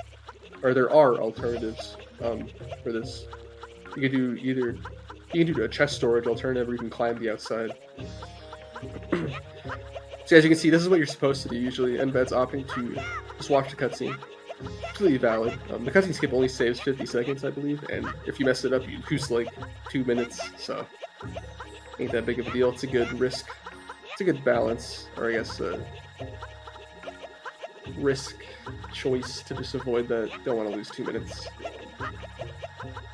for this. You can do a chest storage alternative, or you can climb the outside. So as you can see, this is what you're supposed to do usually. Endvad's opting to just watch the cutscene. Completely valid. The cutscene skip only saves 50 seconds, I believe, and if you mess it up, you lose like 2 minutes, so ain't that big of a deal. It's a good risk. It's a good balance, or I guess risk choice to just avoid that. Don't want to lose 2 minutes.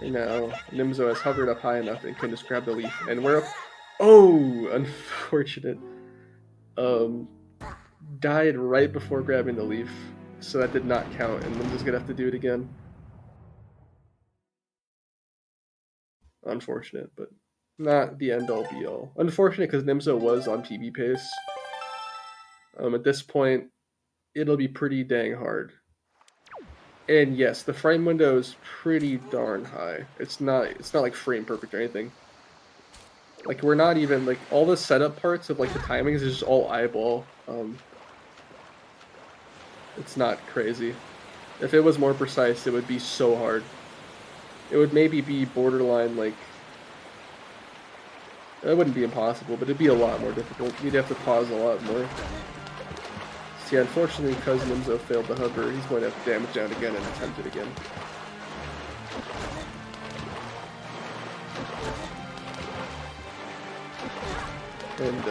And now Nimzo has hovered up high enough and can just grab the leaf, and we're up. Oh, unfortunate. Died right before grabbing the leaf, so that did not count, and Nimzo's gonna have to do it again. Unfortunate, but not the end-all be-all. Unfortunate because Nimzo was on PB pace. At this point, it'll be pretty dang hard. And yes, the frame window is pretty darn high. It's not like frame perfect or anything. Like we're not even like all the setup parts of like the timings is just all eyeball. It's not crazy. If it was more precise, it would be so hard. It would maybe be borderline like. It wouldn't be impossible, but it'd be a lot more difficult. You'd have to pause a lot more. So yeah, unfortunately, because Nimzo failed the hover, he's going to have to damage down again and attempt it again. And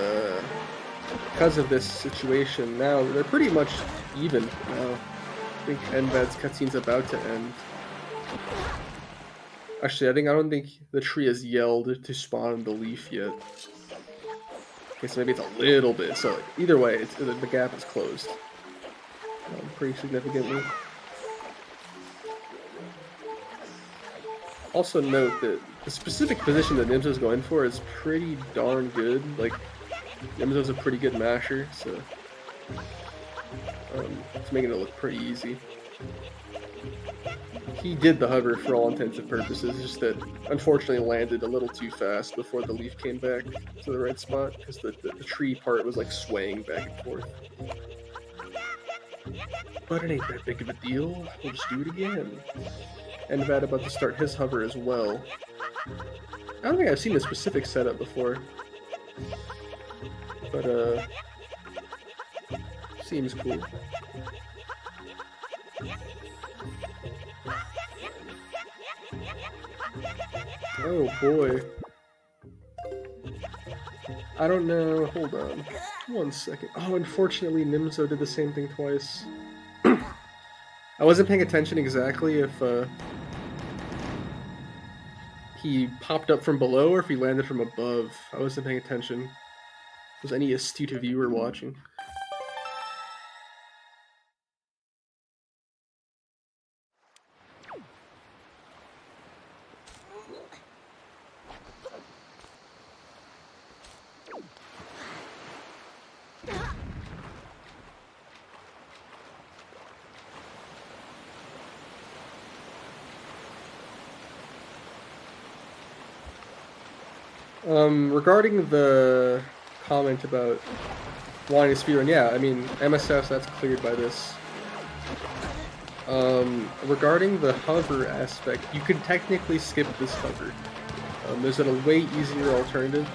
because of this situation now, they're pretty much even now. I think Endvad's cutscene's about to end. Actually, I don't think the tree has yelled to spawn the leaf yet. Okay, so maybe it's a little bit. So either way, the gap is closed pretty significantly. Also note that the specific position that Nimzo's going for is pretty darn good. Like, Nimzo's a pretty good masher, so it's making it look pretty easy. He did the hover for all intents and purposes, just that unfortunately landed a little too fast before the leaf came back to the right spot, because the tree part was like swaying back and forth. But it ain't that big of a deal, we'll just do it again. Endvad about to start his hover as well. I don't think I've seen a specific setup before. But seems cool. Oh boy. I don't know. Hold on. 1 second. Oh, unfortunately, Nimzo did the same thing twice. I wasn't paying attention exactly if he popped up from below or if he landed from above. I wasn't paying attention. Was any astute viewer watching? Regarding the comment about wanting to speedrun, yeah, I mean, MSFs, that's cleared by this. Regarding the hover aspect, you could technically skip this hover. There's a way easier alternative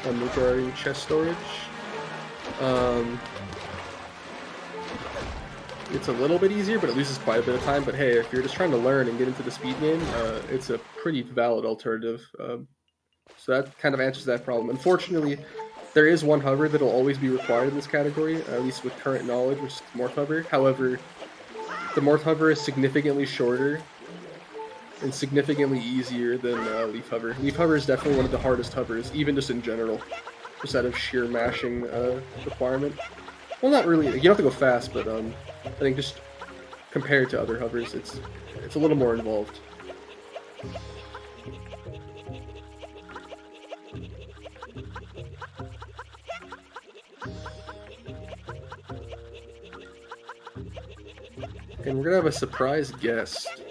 regarding chest storage. It's a little bit easier, but it loses quite a bit of time. But hey, if you're just trying to learn and get into the speed game, it's a pretty valid alternative. So that kind of answers that problem. Unfortunately, there is one hover that'll always be required in this category, at least with current knowledge, which is Morph Hover. However, the Morph Hover is significantly shorter and significantly easier than Leaf Hover. Leaf Hover is definitely one of the hardest hovers, even just in general, just out of sheer mashing requirement. Well, not really. You don't have to go fast, but I think just compared to other hovers, it's a little more involved. And we're gonna have a surprise guest.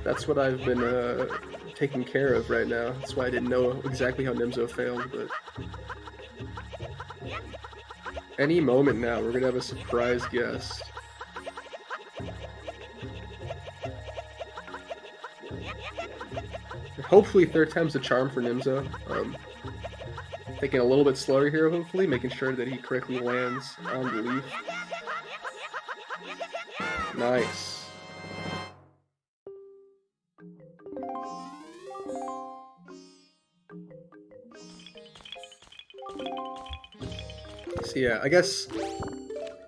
That's what I've been taking care of right now. That's why I didn't know exactly how Nimzo failed, but any moment now we're gonna have a surprise guest. Hopefully third time's the charm for Nimzo. Taking a little bit slower here, hopefully, making sure that he correctly lands on the leaf. Nice. So yeah, I guess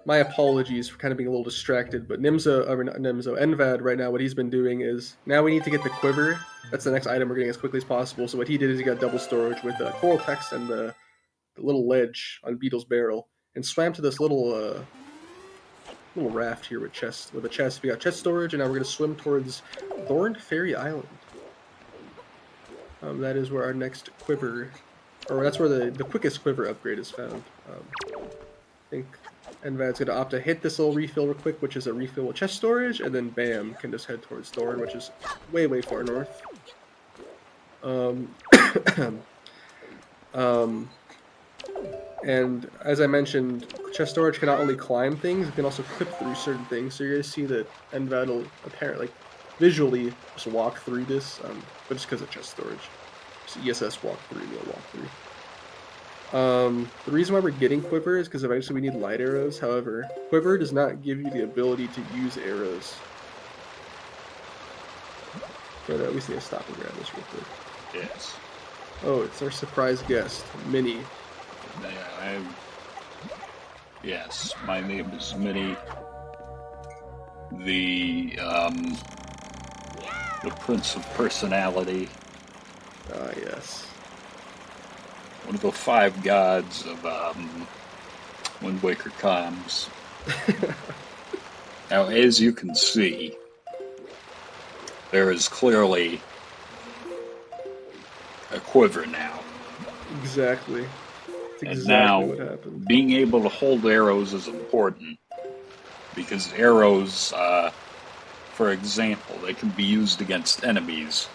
my apologies for kind of being a little distracted, but Endvad right now, what he's been doing is, now we need to get the quiver. That's the next item we're getting as quickly as possible. So what he did is he got double storage with coral text and the little ledge on Beetle's barrel, and swam to this little raft here with a chest. We got chest storage, and now we're gonna swim towards Thorned Fairy Island. That is where our next quiver or that's where the quickest quiver upgrade is found. I think Endvad's going to opt to hit this little refill real quick, which is a refill with chest storage, and then bam, can just head towards Thorn, which is way far north. And as I mentioned, chest storage can not only climb things, it can also clip through certain things. So you're going to see that Endvad will apparently, visually, just walk through this, but just because of chest storage. Just ESS walk through, you'll walk through. The reason why we're getting Quiver is because eventually we need light arrows. However, Quiver does not give you the ability to use arrows. But we just need to stop and grab this real quick. Yes. Oh, it's our surprise guest, Minnie. Yes, my name is Minnie. The Prince of Personality. Ah, yes. One of the 5 gods of Wind Waker comms. Now, as you can see, there is clearly a quiver now. Exactly. That's And exactly now, what happened. being able to hold arrows is important, because arrows, for example, they can be used against enemies,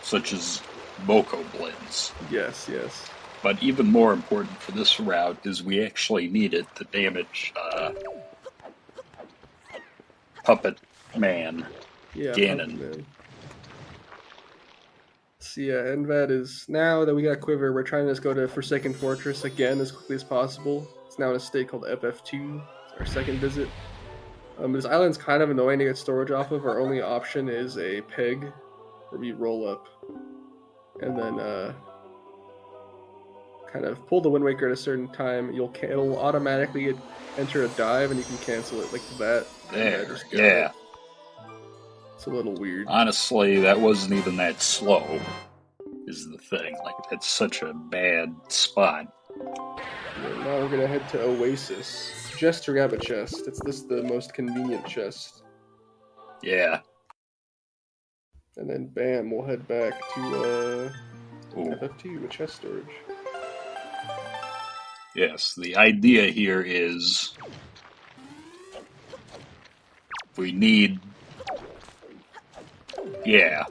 such as Boko Blitz. Yes, yes. But even more important for this route is we actually need it to damage Puppet Man, Yeah, Ganon. Puppet Man. So yeah, Endvad is, now that we got Quiver, we're trying to just go to Forsaken Fortress again as quickly as possible. It's now in a state called FF2, it's our second visit. This island's kind of annoying to get storage off of. Our only option is a peg, where we roll up, and then kind of pull the Wind Waker at a certain time. It'll automatically enter a dive, and you can cancel it like that. There, yeah. It's a little weird. Honestly, that wasn't even that slow, is the thing. Like, it's such a bad spot. Yeah, now we're gonna head to Oasis, just to grab a chest. This is the most convenient chest. Yeah. And then bam, we'll head back to FF2 with chest storage. Yes, the idea here is we need... Yeah,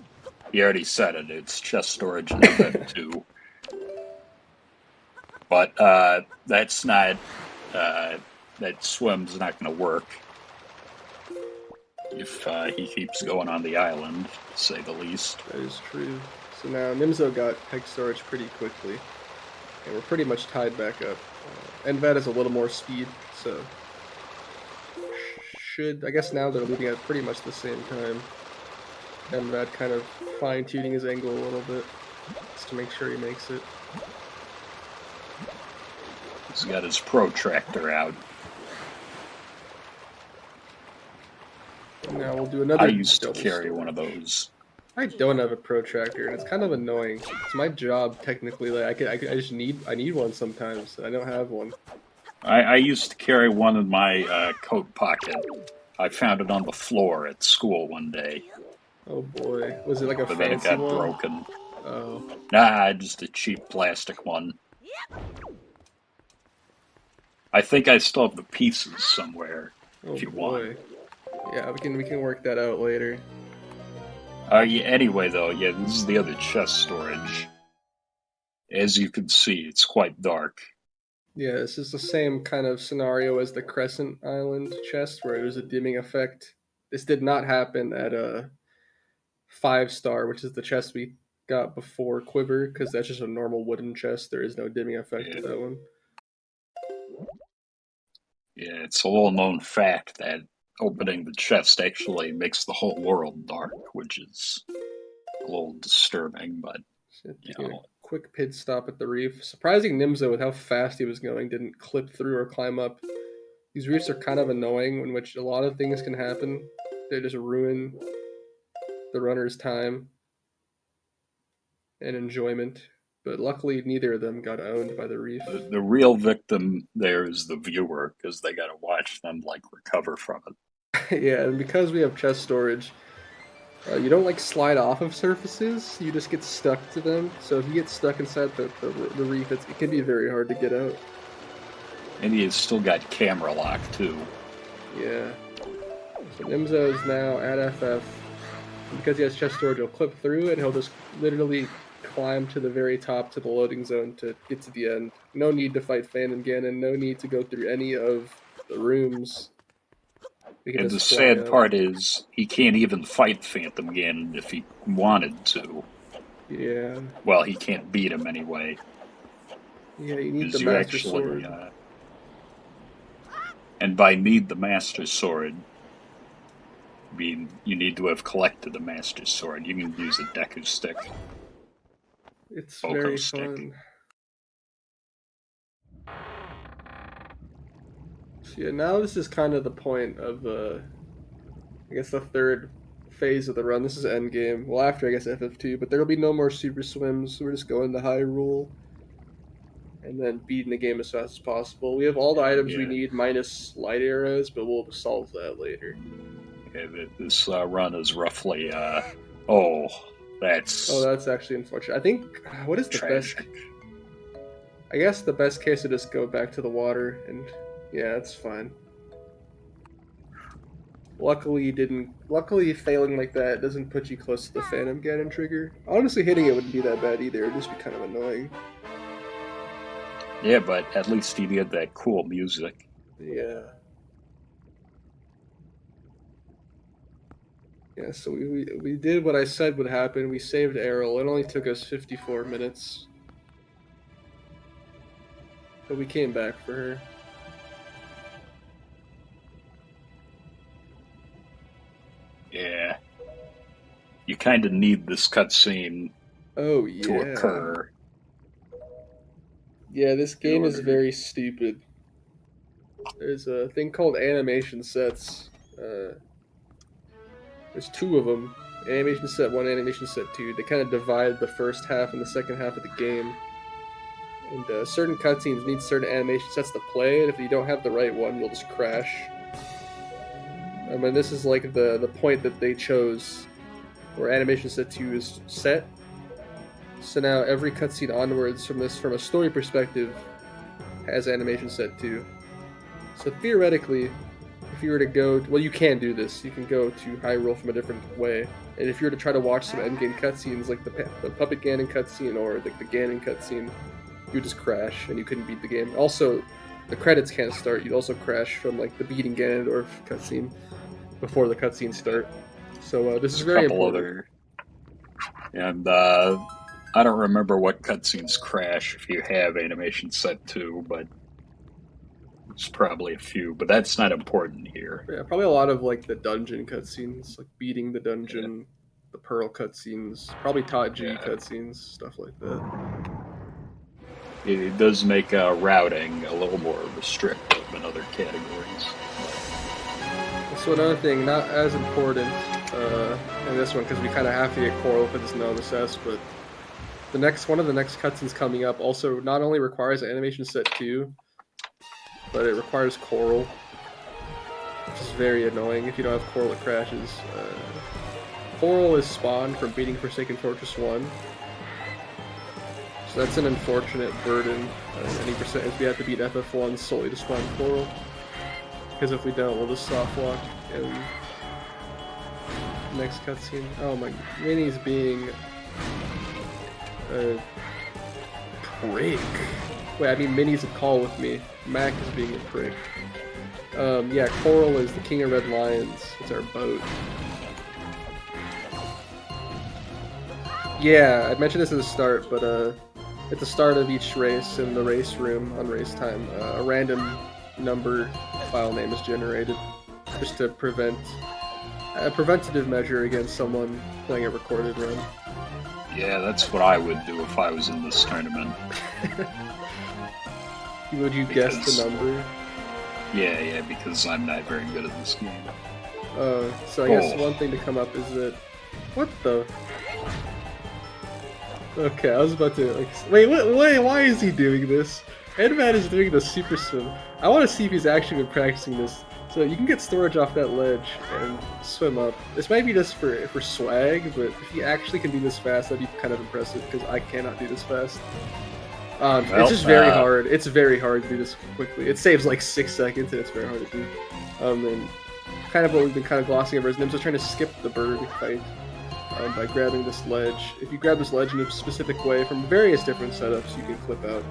he already said it. It's chest storage in FF2. But that's not... that swim's not going to work if he keeps going on the island, to say the least. That is true. So now Nimzo got peg storage pretty quickly, and we're pretty much tied back up. Endvad has a little more speed, so I guess now they're leaving at pretty much the same time. Endvad kind of fine-tuning his angle a little bit, just to make sure he makes it. He's got his protractor out. Now we'll do another. I used to carry one of those. I don't have a protractor, and it's kind of annoying. It's my job technically. Like I just need one sometimes. I don't have one. I used to carry one in my coat pocket. I found it on the floor at school one day. Oh boy, was it like a but fancy then it got one? broken. Oh. Nah, just a cheap plastic one. I think I still have the pieces somewhere. Oh if you boy. want. Yeah, we can work that out later. Yeah, anyway, though, yeah, this is the other chest storage. As you can see, it's quite dark. Yeah, this is the same kind of scenario as the Crescent Island chest, where there's a dimming effect. This did not happen at a 5-star, which is the chest we got before Quiver, because that's just a normal wooden chest. There is no dimming effect to that one. Yeah, it's a little known fact that opening the chest actually makes the whole world dark, which is a little disturbing, but, you know. Quick pit stop at the reef. Surprising Nimzo with how fast he was going didn't clip through or climb up. These reefs are kind of annoying, in which a lot of things can happen. They just ruin the runner's time and enjoyment. But luckily, neither of them got owned by the reef. The real victim there is the viewer, because they gotta watch them, like, recover from it. Yeah, and because we have chest storage, You don't like slide off of surfaces, you just get stuck to them. So if you get stuck inside the reef, it can be very hard to get out. And he's still got camera lock too. Yeah. So Nimzo is now at FF. Because he has chest storage, he'll clip through it and he'll just literally climb to the very top to the loading zone to get to the end. No need to fight Phantom Ganon, no need to go through any of the rooms. And the sad part is, he can't even fight Phantom Ganon if he wanted to. Yeah. Well, he can't beat him anyway. Yeah, you need the Master Sword. And by need the Master Sword, I mean, you need to have collected the Master Sword. You can use a Deku Stick. It's Oko very stick. fun. So yeah, now this is kind of the point of, I guess, the third phase of the run. This is endgame. Well, after, I guess, FF2, but there will be no more super swims. We're just going to Hyrule and then beating the game as fast as possible. We have all the items we need minus light arrows, but we'll solve that later. Yeah, this run is roughly, that's actually unfortunate. I think, what is the tragic. best? I guess the best case is just go back to the water, and yeah, that's fine. Luckily, failing like that doesn't put you close to the Phantom Ganon trigger. Honestly, hitting it wouldn't be that bad either. It'd just be kind of annoying. Yeah, but at least he did that cool music. Yeah. Yeah, so we did what I said would happen. We saved Errol. It only took us 54 minutes. But we came back for her. Yeah. You kind of need this cutscene to occur. Yeah, this game is very stupid. There's a thing called animation sets. There's two of them. Animation set 1, animation set 2. They kind of divide the first half and the second half of the game. And certain cutscenes need certain animation sets to play, and if you don't have the right one, you'll just crash. I mean, this is like the point that they chose, where animation set 2 is set. So now every cutscene onwards from a story perspective has animation set 2. So theoretically, if you were to go, well, you can do this. You can go to Hyrule from a different way, and if you were to try to watch some endgame cutscenes, like the Puppet Ganon cutscene or like the Ganon cutscene, you would just crash and you couldn't beat the game. Also, the credits can't start. You'd also crash from like the beating Ganondorf cutscene before the cutscenes start. So this is very important. And I don't remember what cutscenes crash if you have animation set 2, but it's probably a few. But that's not important here. Yeah, probably a lot of like the dungeon cutscenes, like beating the dungeon, the Pearl cutscenes, probably Taji cutscenes, stuff like that. It does make routing a little more restrictive in other categories. So another thing, not as important in this one, because we kind of have to get Coral for this Nomus S, but one of the next cutscenes coming up also not only requires animation set 2, but it requires Coral, which is very annoying. If you don't have Coral, it crashes. Coral is spawned from beating Forsaken Fortress 1. So that's an unfortunate burden. Any percentage we have to beat FF1 solely to spawn Coral. Because if we don't, we'll just softwalk. And next cutscene. Oh my, Minnie's being a prick. Wait, I mean Minnie's a call with me. Mac is being a prick. Yeah, Coral is the King of Red Lions. It's our boat. Yeah, I mentioned this at the start, but at the start of each race in the race room on race time, a random number file name is generated just to prevent a preventative measure against someone playing a recorded run. Yeah, that's what I would do if I was in this tournament. Would you guess the number? Yeah, because I'm not very good at this game. So I guess one thing to come up is that... What the... Okay, I was about to, like... Wait, why is he doing this? Endvad is doing the super swim. I want to see if he's actually been practicing this. So you can get storage off that ledge and swim up. This might be just for swag, but if you actually can do this fast, that'd be kind of impressive, because I cannot do this fast. It's just very hard. It's very hard to do this quickly. It saves like 6 seconds, and it's very hard to do. And kind of what we've been kind of glossing over is Nimzo trying to skip the bird fight by grabbing this ledge. If you grab this ledge in a specific way from various different setups, you can clip out.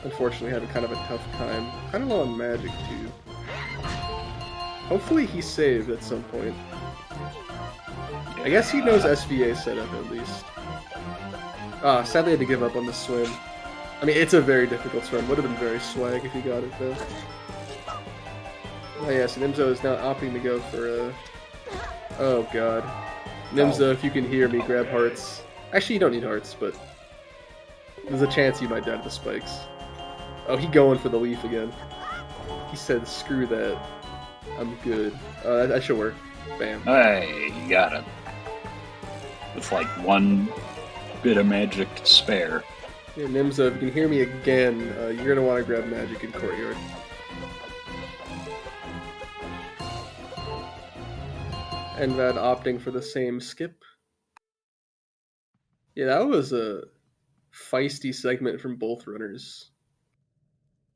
Unfortunately, having kind of a tough time. Kind of low on magic too. Hopefully he saved at some point. I guess he knows SVA setup at least. Sadly I had to give up on the swim. I mean, it's a very difficult swim. Would have been very swag if he got it though. Oh yes, Nimzo is now opting to go for a... Oh god. Nimzo, if you can hear me, grab hearts. Actually, you don't need hearts, but... There's a chance you might die to the spikes. Oh, he going for the leaf again. He said, screw that. I'm good. That should work. Bam. Hey, you got it. With like 1 bit of magic to spare. Yeah, Nimzo, if you can hear me again, you're gonna want to grab magic in Courtyard. Endvad opting for the same skip. Yeah, that was a feisty segment from both runners.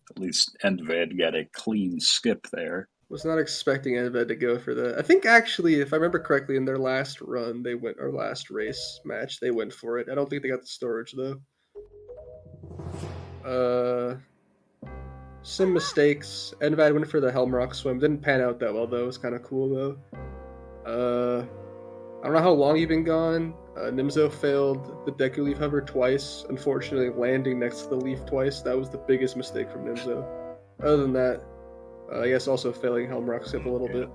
At least Endvad got a clean skip there. Was not expecting Endvad to go for that. I think actually, if I remember correctly, in their last run, or last race match, they went for it. I don't think they got the storage though. Some mistakes. Endvad went for the Helm Rock swim. Didn't pan out that well though. It was kind of cool though. I don't know how long you've been gone. Nimzo failed the Deku Leaf Hover twice, unfortunately landing next to the leaf twice. That was the biggest mistake from Nimzo. Other than that, I guess also failing Helm Rock skip a little bit.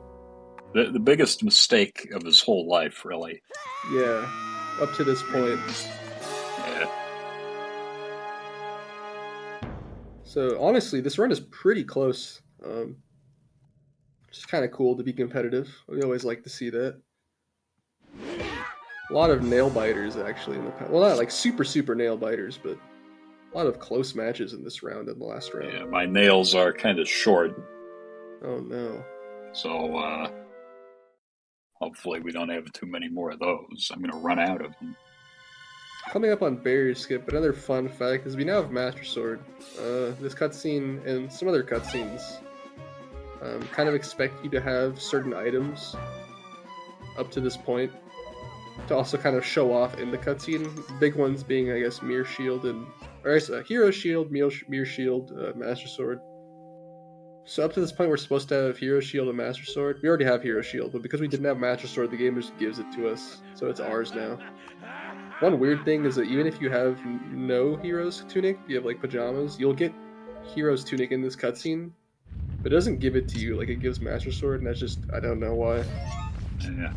The biggest mistake of his whole life, really. Yeah, up to this point. Yeah. So honestly, this run is pretty close. It's kind of cool to be competitive. We always like to see that. A lot of nail biters actually in the past. Well, not like super nail biters, but a lot of close matches in this round and the last round. Yeah, my nails are kind of short. Oh no. So, hopefully we don't have too many more of those. I'm going to run out of them. Coming up on Barrier Skip, another fun fact is we now have Master Sword. This cutscene and some other cutscenes kind of expect you to have certain items up to this point to also kind of show off in the cutscene. Big ones being, I guess, Mirror Shield and... Or I guess, Hero Shield, Mirror Shield, Master Sword. So up to this point we're supposed to have Hero Shield and Master Sword. We already have Hero Shield, but because we didn't have Master Sword, the game just gives it to us. So it's ours now. One weird thing is that even if you have no Hero's Tunic, you have like pajamas, you'll get Hero's Tunic in this cutscene, but it doesn't give it to you like it gives Master Sword, and that's just, I don't know why. Yeah.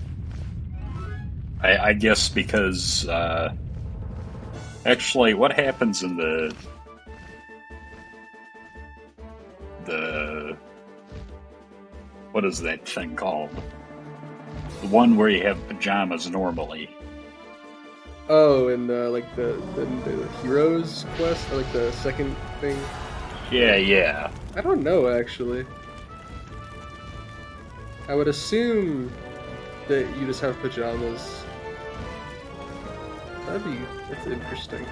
I guess because, actually, what happens in the what is that thing called? The one where you have pajamas normally. Oh, and like the Heroes quest, or like the second thing? Yeah. I don't know, actually. I would assume that you just have pajamas. That's interesting.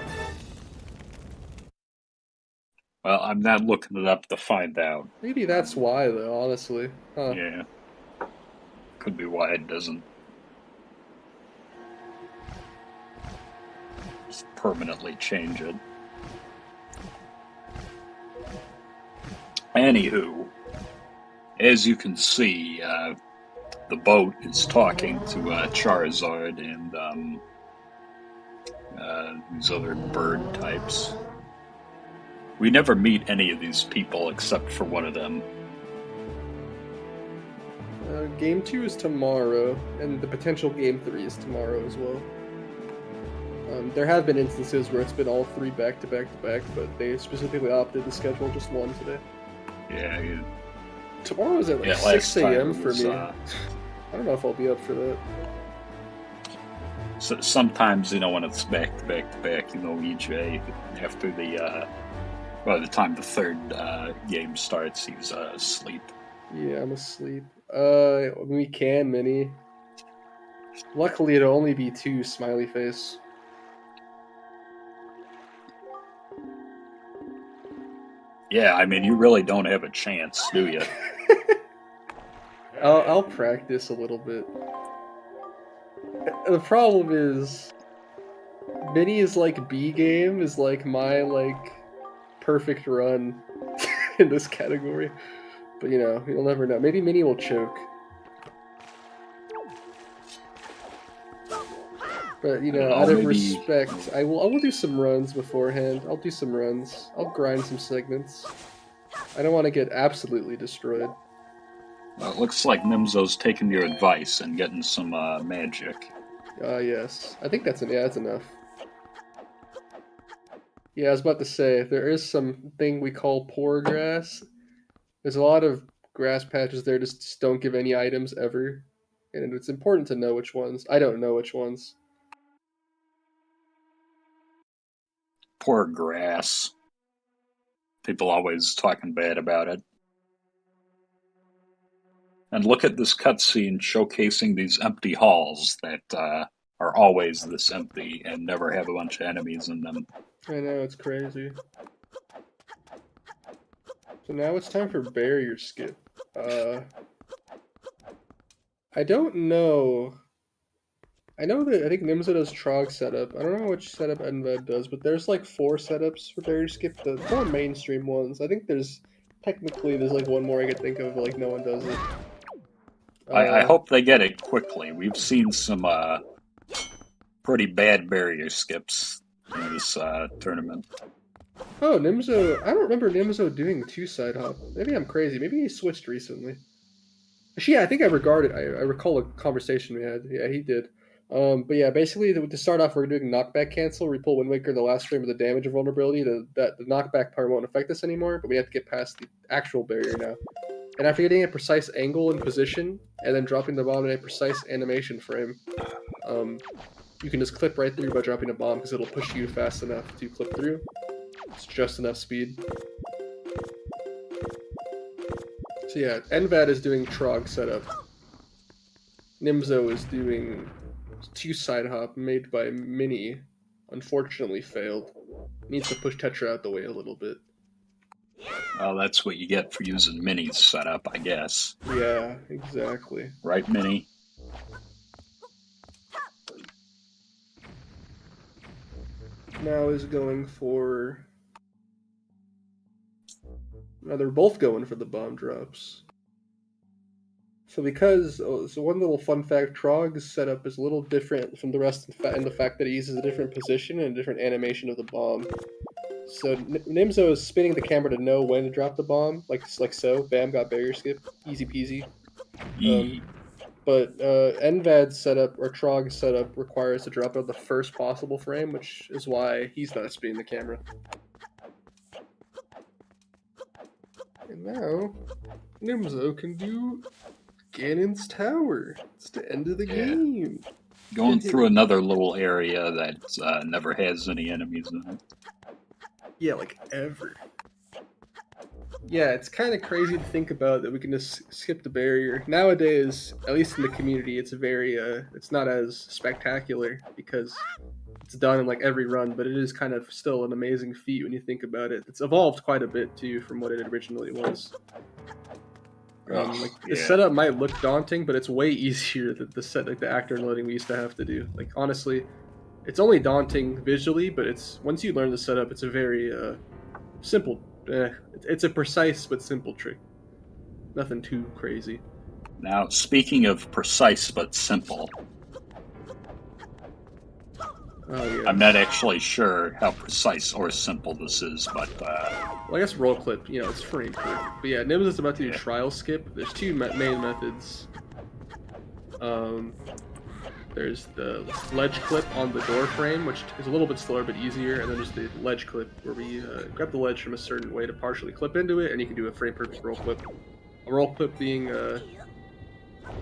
Well, I'm not looking it up to find out. Maybe that's why, though, honestly. Huh. Yeah. Could be why it doesn't just permanently change it. Anywho, as you can see, the boat is talking to Charizard and these other bird types. We never meet any of these people except for one of them. Game 2 is tomorrow, and the potential Game 3 is tomorrow as well. There have been instances where it's been all 3 back to back to back, but they specifically opted to schedule just one today. Yeah. Tomorrow is at like 6 a.m. for me. I don't know if I'll be up for that. So sometimes, when it's back to back to back, EJ, after by the time the third game starts, he's asleep. Yeah, I'm asleep. We can, Minnie. Luckily, it'll only be 2 smiley face. Yeah, I mean, you really don't have a chance, do you? I'll practice a little bit. The problem is, Minnie is like B game is like my like perfect run in this category. But you know, you'll never know. Maybe Minnie will choke. But you know, out of maybe... respect, I will do some runs beforehand. I'll do some runs. I'll grind some segments. I don't want to get absolutely destroyed. Well, it looks like Nimzo's taking your advice and getting some magic. Yes. I think that's enough. Yeah, I was about to say, there is something we call poor grass. There's a lot of grass patches there just don't give any items ever. And it's important to know which ones. I don't know which ones. Poor grass. People always talking bad about it. And look at this cutscene showcasing these empty halls that are always this empty and never have a bunch of enemies in them. I know, it's crazy. So now it's time for barrier skip. I don't know. I think Nimzo does Trog setup. I don't know which setup Endvad does, but there's like 4 setups for barrier skip. The 4 mainstream ones. I think there's like one more I could think of, like no one does it. I hope they get it quickly. We've seen some pretty bad barrier skips in this tournament. Oh, Nimzo. I don't remember Nimzo doing 2 side hop. Maybe I'm crazy. Maybe he switched recently. Actually, yeah, I think I recall a conversation we had. Yeah, he did. But yeah, basically, to start off, we're doing knockback cancel. We pull Wind Waker in the last frame of the damage vulnerability. The knockback part won't affect us anymore, but we have to get past the actual barrier now. And after getting a precise angle and position, and then dropping the bomb in a precise animation frame, you can just clip right through by dropping a bomb because it'll push you fast enough to clip through. It's just enough speed. So yeah, Endvad is doing Trog setup. Nimzo is doing 2 side hop made by Minnie. Unfortunately failed. Needs to push Tetra out the way a little bit. Well, that's what you get for using Minnie's setup, I guess. Yeah, exactly. Right, Minnie? Now is going for... Now they're both going for the bomb drops. So one little fun fact, Trog's setup is a little different from the rest in the fact that he uses a different position and a different animation of the bomb. So Nimzo is spinning the camera to know when to drop the bomb, like so. Bam, got barrier skip, easy peasy. But Endvad's setup or Trog's setup requires to drop it on the first possible frame, which is why he's not spinning the camera. And now Nimzo can do Ganon's Tower. It's the end of the game. Going through another little area that never has any enemies in it. Yeah, like ever. Yeah, it's kind of crazy to think about that we can just skip the barrier. Nowadays, at least in the community, it's it's not as spectacular because it's done in like every run, but it is kind of still an amazing feat when you think about it. It's evolved quite a bit too from what it originally was. The setup might look daunting, but it's way easier than the actor loading we used to have to do. Like honestly, it's only daunting visually, but once you learn the setup, it's a very simple. It's a precise but simple trick. Nothing too crazy. Now, speaking of precise but simple, I'm not actually sure how precise or simple this is, but... Well, I guess roll clip, it's frame clip. But yeah, Nimzo is about to do trial skip. There's 2 main methods. There's the ledge clip on the door frame, which is a little bit slower but easier, and then there's the ledge clip, where we grab the ledge from a certain way to partially clip into it, and you can do a frame-perfect roll clip. A roll clip being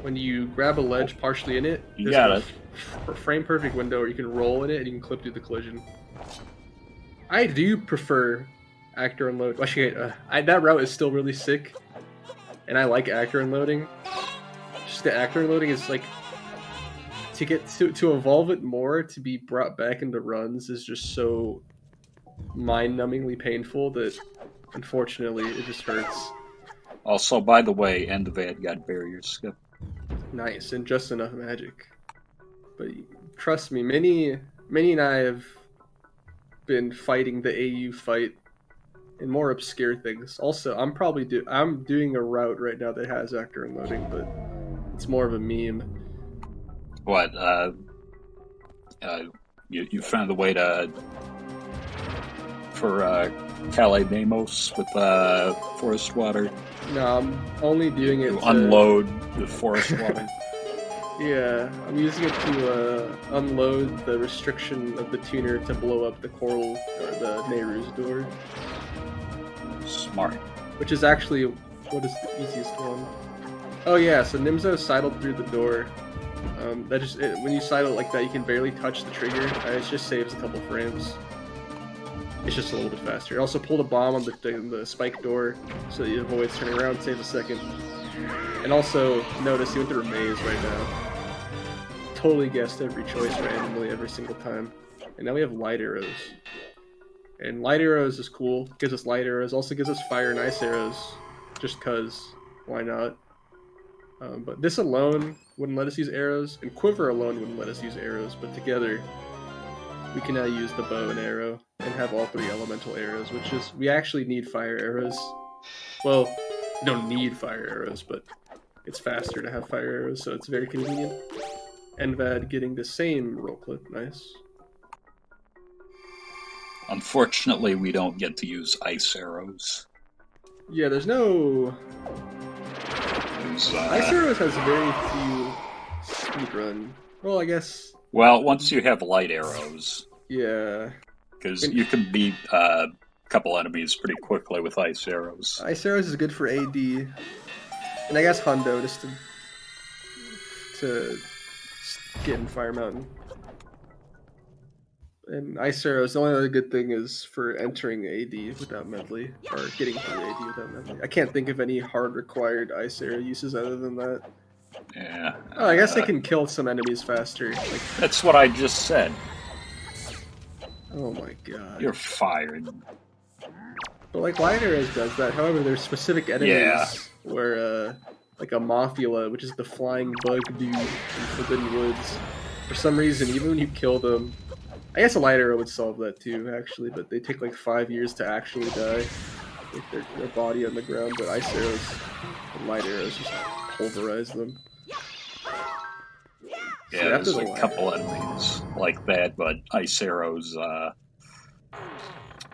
when you grab a ledge partially in it, there's a frame-perfect window where you can roll in it and you can clip through the collision. I do prefer actor unload. Actually, that route is still really sick, and I like actor unloading. Just the actor unloading is like to get to evolve it more to be brought back into runs is just so mind-numbingly painful that unfortunately it just hurts. Also, by the way, Endvad got barrier skip. Nice and just enough magic. But trust me, Minnie and I have been fighting the AU fight and more obscure things. Also, I'm doing a route right now that has actor unloading, but it's more of a meme. What? You found a way for Calais Nemos with forest water. No, I'm only doing it to unload the forest water. Yeah, I'm using it to unload the restriction of the tuner to blow up the coral or the Nehru's door. Smart. Which is actually what is the easiest one. Oh yeah, so Nimzo sidled through the door. When you sidle like that, you can barely touch the trigger. It just saves a couple frames. It's just a little bit faster. It also pulled a bomb on the spike door, so that you avoid turning around, saves a second. And also, notice you went through a maze right now. Totally guessed every choice randomly every single time. And now we have light arrows. And light arrows is cool. Gives us light arrows. Also gives us fire and ice arrows. Just cause. Why not? But this alone wouldn't let us use arrows. And quiver alone wouldn't let us use arrows. But together, we can now use the bow and arrow. And have all 3 elemental arrows. Which is, we actually need fire arrows. Well, we don't need fire arrows, but it's faster to have fire arrows, so it's very convenient. Endvad getting the same roll clip, nice. Unfortunately, we don't get to use ice arrows. Yeah, there's no... Ice arrows has very few speedrun. Well, I guess... Well, once you have light arrows... Yeah. Because you can beat a couple enemies pretty quickly with ice arrows. Ice arrows is good for AD. And I guess Hundo, just to get in Fire Mountain. And ice arrows, the only other good thing is for entering AD without medley, or getting through AD without medley. I can't think of any hard required ice arrow uses other than that. Yeah. Oh, I guess I can kill some enemies faster. Like... That's what I just said. Oh my god. You're fired. But like light arrows does that. However, there's specific enemies where like a Mothula, which is the flying bug dude in Forbidden Woods. For some reason, even when you kill them, I guess a light arrow would solve that too, actually, but they take like 5 years to actually die. Like their body on the ground, but ice arrows and light arrows just pulverize them. Yeah, there's a couple enemies like that, but ice arrows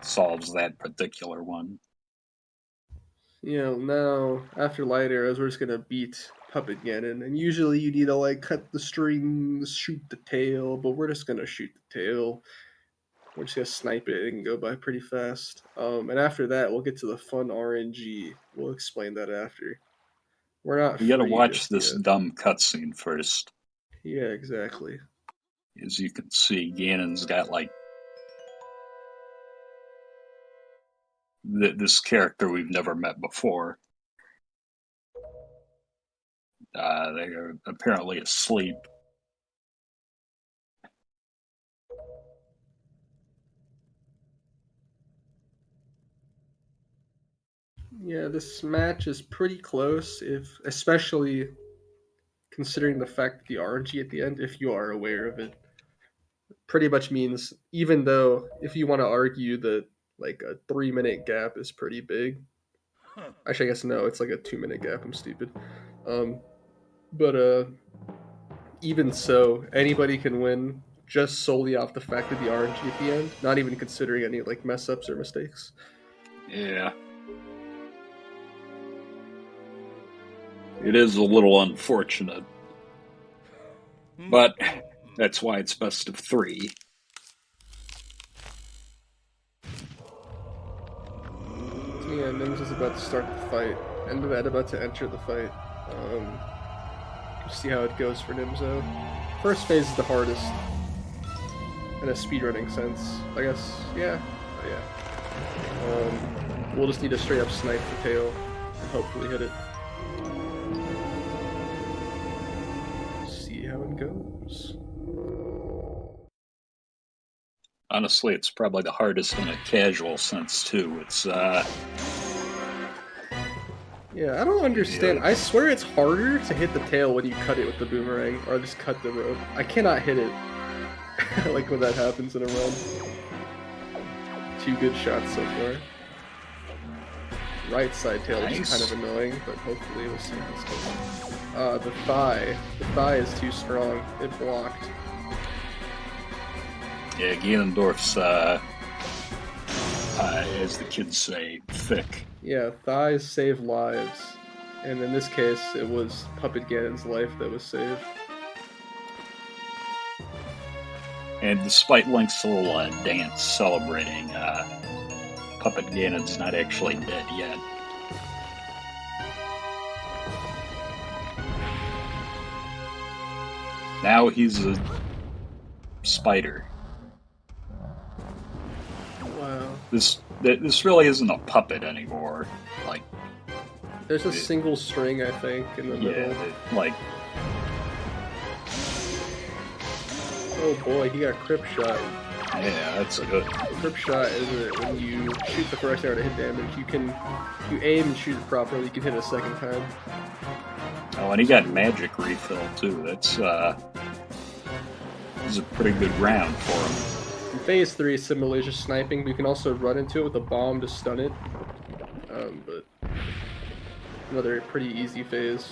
solves that particular one. You know, now, after light arrows, we're just gonna beat Puppet Ganon, and usually you need to, like, cut the strings, shoot the tail, but we're just gonna shoot the tail. We're just gonna snipe it and go by pretty fast. And after that, we'll get to the fun RNG. We'll explain that after. We're not. You gotta watch this dumb cutscene first. Yeah, exactly. As you can see, Ganon's got, like, this character we've never met before. They are apparently asleep. Yeah, this match is pretty close, especially considering the fact that the RNG at the end, if you are aware of it, pretty much means, even though if you want to argue that like a 3-minute gap is pretty big. Actually, I guess no, it's like a 2-minute gap. I'm stupid. But even so, anybody can win just solely off the fact of the RNG at the end, not even considering any like mess ups or mistakes. Yeah. It is a little unfortunate. But that's why it's best of 3. Yeah, Nimz is about to start the fight. Endvad about to enter the fight. See how it goes for Nimzo. First phase is the hardest. In a speedrunning sense. I guess, yeah. We'll just need to straight up snipe the tail and hopefully hit it. See how it goes. Honestly, it's probably the hardest in a casual sense too. It's Yeah, I don't understand. Yeah. I swear it's harder to hit the tail when you cut it with the boomerang, or just cut the rope. I cannot hit it. Like when that happens in a run. 2 good shots so far. Right side tail, which is Nice. kind of annoying, but hopefully we'll see this goes. The thigh. The thigh is too strong. It blocked. Yeah, Ganondorf's, as the kids say, thick. Yeah, thighs save lives. And in this case, it was Puppet Ganon's life that was saved. And despite Link's little dance celebrating, Puppet Ganon's not actually dead yet. Now he's a spider. Wow. This really isn't a puppet anymore. Like, There's a single string, I think, in the middle. like, Oh boy, he got Crip Shot. yeah, that's good. Crip Shot is when you shoot the first arrow to hit damage, you aim and shoot it properly, you can hit it a second time. Oh, and he got magic refill too. That's this is a pretty good round for him. In Phase 3, similarly, is just sniping, but you can also run into it with a bomb to stun it. But another pretty easy phase.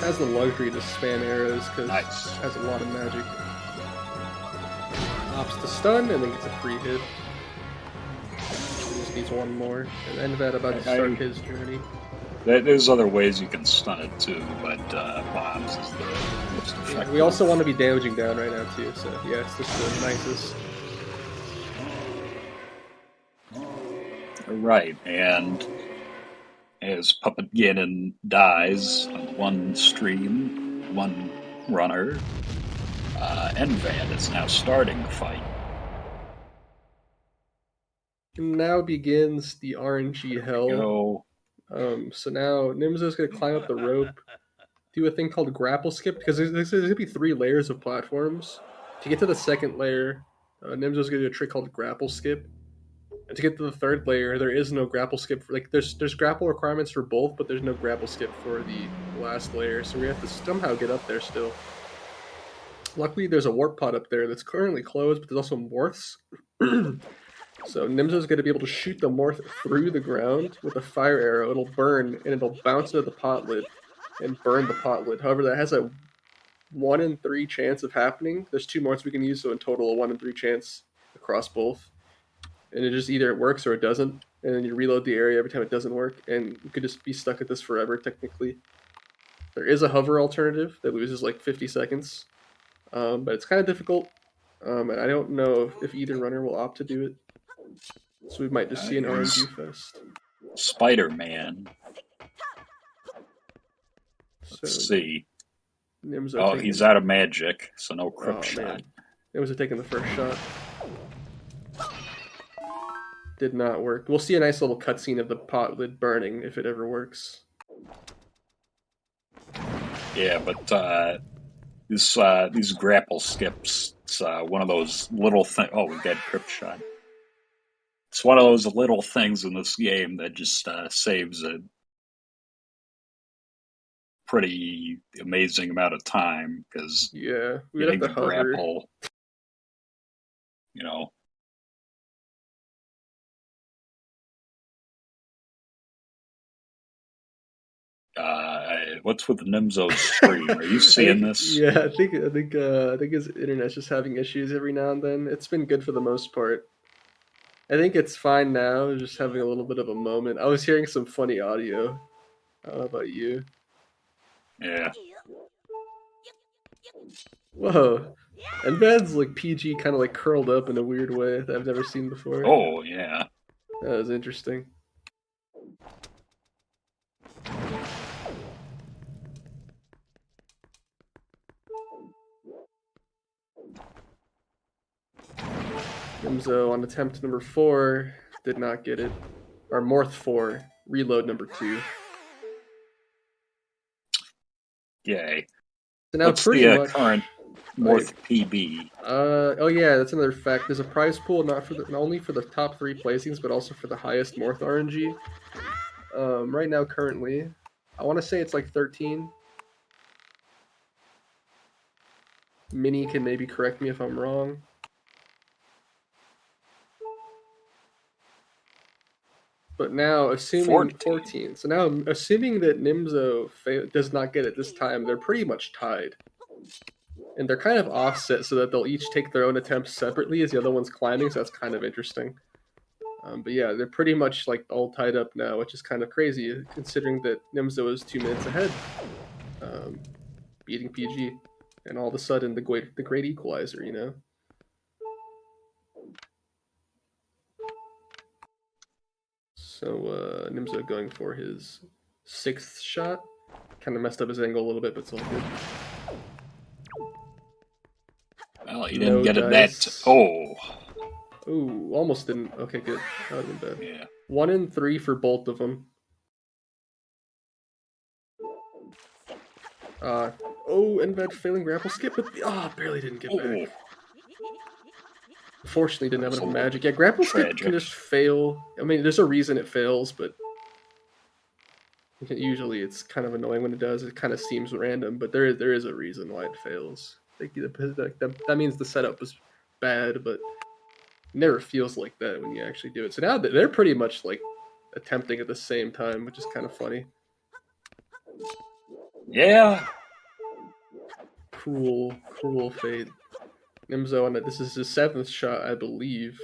Has the luxury to spam arrows because Nice. it has a lot of magic. Opts to stun and then gets a free hit. He just needs one more. And Endvad about to start his journey. There's other ways you can stun it too, but bombs is the most effective. We also want to be damaging down right now too, so yeah, it's just the nicest. Right, and as Puppet Ganon dies on one stream, one runner, Endvad is now starting the fight. Now begins the RNG hell. Go. So now Nimzo's gonna climb up the rope, do a thing called grapple skip, because there's gonna be 3 layers of platforms. To get to the second layer, Nimzo's gonna do a trick called grapple skip. And to get to the 3rd layer, there is no grapple skip. There's grapple requirements for both, but there's no grapple skip for the last layer. So we have to somehow get up there still. Luckily, there's a warp pod up there that's currently closed, but there's also morphs. So Nimzo's going to be able to shoot the morph through the ground with a fire arrow. It'll burn, and it'll bounce into the pot lid and burn the pot lid. However, that has a 1 in 3 chance of happening. There's 2 morphs we can use, so in total, a 1 in 3 chance across both. And it just either it works or it doesn't. And then you reload the area every time it doesn't work, and you could just be stuck at this forever, technically. There is a hover alternative that loses like 50 seconds, but it's kind of difficult. And I don't know if either runner will opt to do it. So we might just see an RNG fest. Spider-Man. So Let's see. Nimzo Oh, he's out of magic, so no Crip Shot. Nimzo taking the first shot. Did not work. We'll see a nice little cutscene of the pot lid burning if it ever works. Yeah, but these grapple skips, it's one of those little things. Oh, we got Crip Shot. It's one of those little things in this game that just saves a pretty amazing amount of time, because Yeah, we getting have the to hover. grapple, you know. What's with Nimzo's stream? Are you seeing this? Yeah, I think his internet's just having issues every now and then. It's been good for the most part. I think it's fine now, just having a little bit of a moment. I was hearing some funny audio. I don't know about you. Yeah. Whoa. And Vad's like PG kind of like curled up in a weird way that I've never seen before. Oh, yeah. That was interesting. Nimzo on attempt number 4 did not get it. Or Morth 4, reload number 2. Yay. So now What's pretty the much current Morth PB? Oh yeah, that's another fact. There's a prize pool not only for the top 3 placings, but also for the highest Morth RNG. Right now, currently, I want to say it's like 13. Minnie can maybe correct me if I'm wrong. But now, assuming 14. So now, assuming that Nimzo does not get it this time, they're pretty much tied. And they're kind of offset so that they'll each take their own attempts separately as the other one's climbing, so that's kind of interesting. But yeah, they're pretty much like all tied up now, which is kind of crazy considering that Nimzo is 2 minutes ahead, beating PG, and all of a sudden the great equalizer, you know. So Nimzo going for his 6th shot, kind of messed up his angle a little bit, but it's all good. Well, he didn't get it that. Oh. Ooh, almost didn't. Okay, good. That would have been bad. Yeah. 1 and 3 for both of them. Endvad failing grapple skip, but barely didn't get back. Unfortunately, didn't have enough magic. Yeah, grapple skip can just fail. I mean, there's a reason it fails, but usually it's kind of annoying when it does. It kind of seems random, but there is a reason why it fails. That means the setup was bad, but it never feels like that when you actually do it. So now they're pretty much like attempting at the same time, which is kind of funny. Yeah. Cruel fate. Nimzo on it. This is his 7th shot, I believe.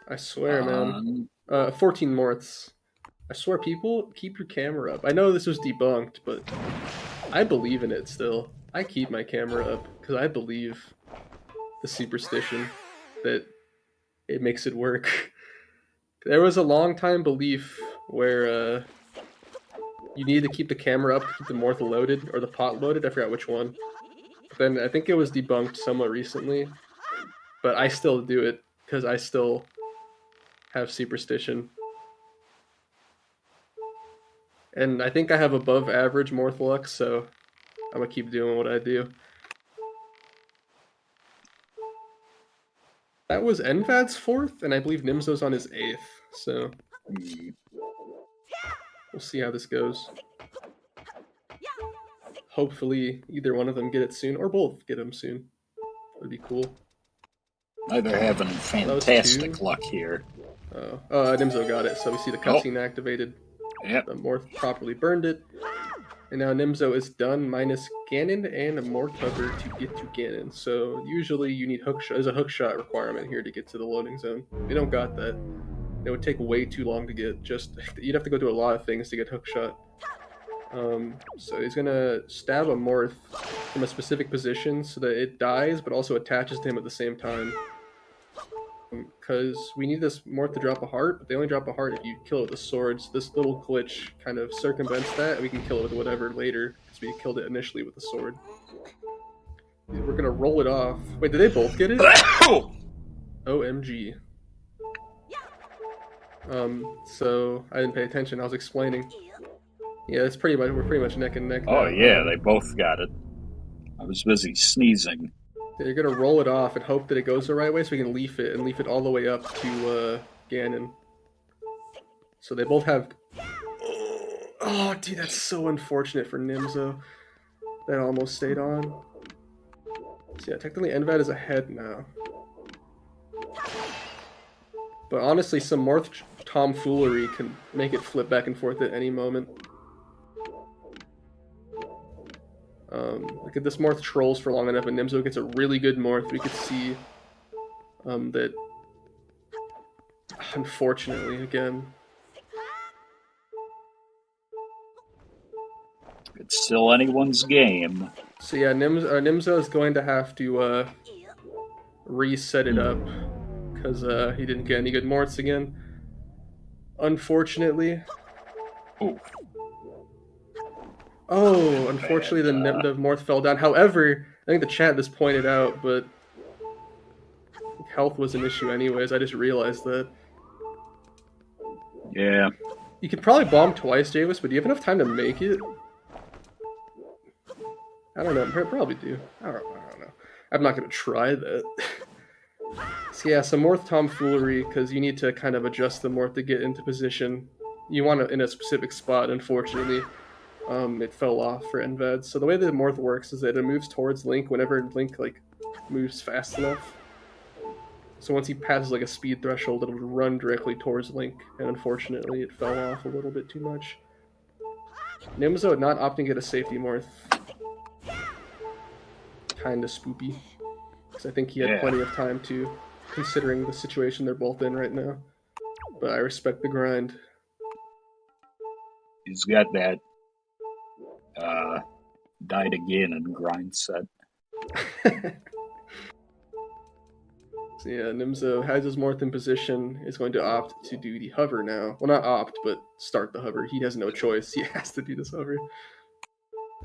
I swear, man. 14 Morths. I swear, people, keep your camera up. I know this was debunked, but I believe in it still. I keep my camera up because I believe the superstition that it makes it work. There was a long time belief where you need to keep the camera up to keep the Morth loaded, or the pot loaded, I forgot which one. But then I think it was debunked somewhat recently, but I still do it, because I still have superstition. And I think I have above average Morth luck, so I'm gonna keep doing what I do. That was Endvad's 4th, and I believe Nimzo's on his 8th, so we'll see how this goes. Hopefully either one of them get it soon, or both get them soon. That'd be cool. They're having fantastic luck here. Nimzo got it, so we see the cutscene activated. Yep. The Morth properly burned it. And now Nimzo is done, minus Ganon and a Morth cover to get to Ganon. So usually you need there's a hook shot requirement here to get to the loading zone. We don't got that. It would take way too long to get. You'd have to go do a lot of things to get hook shot. So he's gonna stab a Morth from a specific position so that it dies, but also attaches to him at the same time. Because we need this Morth to drop a heart, but they only drop a heart if you kill it with the swords. This little glitch kind of circumvents that, and we can kill it with whatever later, because we killed it initially with the sword. We're gonna roll it off. Wait, did they both get it? OMG. So I didn't pay attention. I was explaining. Yeah, we're pretty much neck and neck now. Oh yeah, they both got it. I was busy sneezing. You're gonna roll it off and hope that it goes the right way so we can leaf it all the way up to Ganon. So they both have... Oh, dude, that's so unfortunate for Nimzo. That almost stayed on. So yeah, technically Endvad is ahead now. But honestly, some Morth tomfoolery can make it flip back and forth at any moment. Like if this Morth trolls for long enough and Nimzo gets a really good Morth, we could see that, unfortunately, again. It's still anyone's game. So yeah, Nimzo is going to have to reset it up because he didn't get any good Morths again. Unfortunately. Ooh. Oh, unfortunately, the Morth fell down. However, I think the chat just pointed out, but health was an issue anyways. I just realized that. Yeah. You could probably bomb twice, Javis, but do you have enough time to make it? I don't know. I probably do. I don't know. I'm not going to try that. So yeah, some Morth tomfoolery, because you need to kind of adjust the Morth to get into position. You want it in a specific spot, unfortunately. It fell off for Endvad. So the way the Morth works is that it moves towards Link whenever Link like moves fast enough. So once he passes like a speed threshold, it'll run directly towards Link, and unfortunately it fell off a little bit too much. Nimzo not opting to get a safety Morth. Kinda spoopy. Because I think he had plenty of time to, considering the situation they're both in right now. But I respect the grind. He's got that died again and grind set. So yeah, Nimzo has his Morth in position, is going to opt to do the hover now. Well, not opt, but start the hover. He has no choice. He has to do this hover.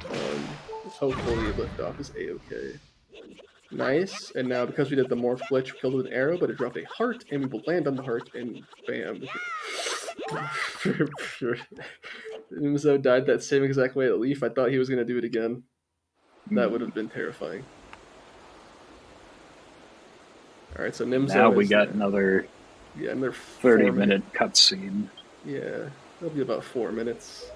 Hopefully liftoff is a-okay. Nice, and now because we did the Morph glitch, we killed it with an arrow, but it dropped a heart, and we will land on the heart, and bam. Nimzo died that same exact way at Leaf. I thought he was going to do it again. That would have been terrifying. Alright, so Nimzo now we got another 30-minute cutscene. Yeah, it'll be about 4 minutes.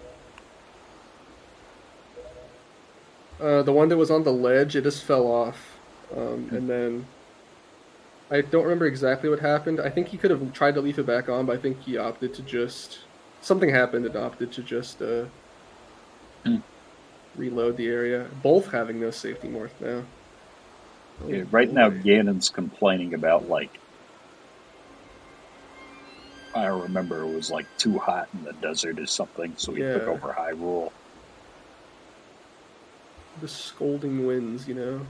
The one that was on the ledge, it just fell off. And then I don't remember exactly what happened. I think he could have tried to leave it back on, but I think he opted to just... Something happened and opted to just reload the area. Both having no safety Morth now. Oh, yeah, right now, Ganon's complaining about, like... I remember it was, like, too hot in the desert or something, so he took over Hyrule. The scolding winds, you know?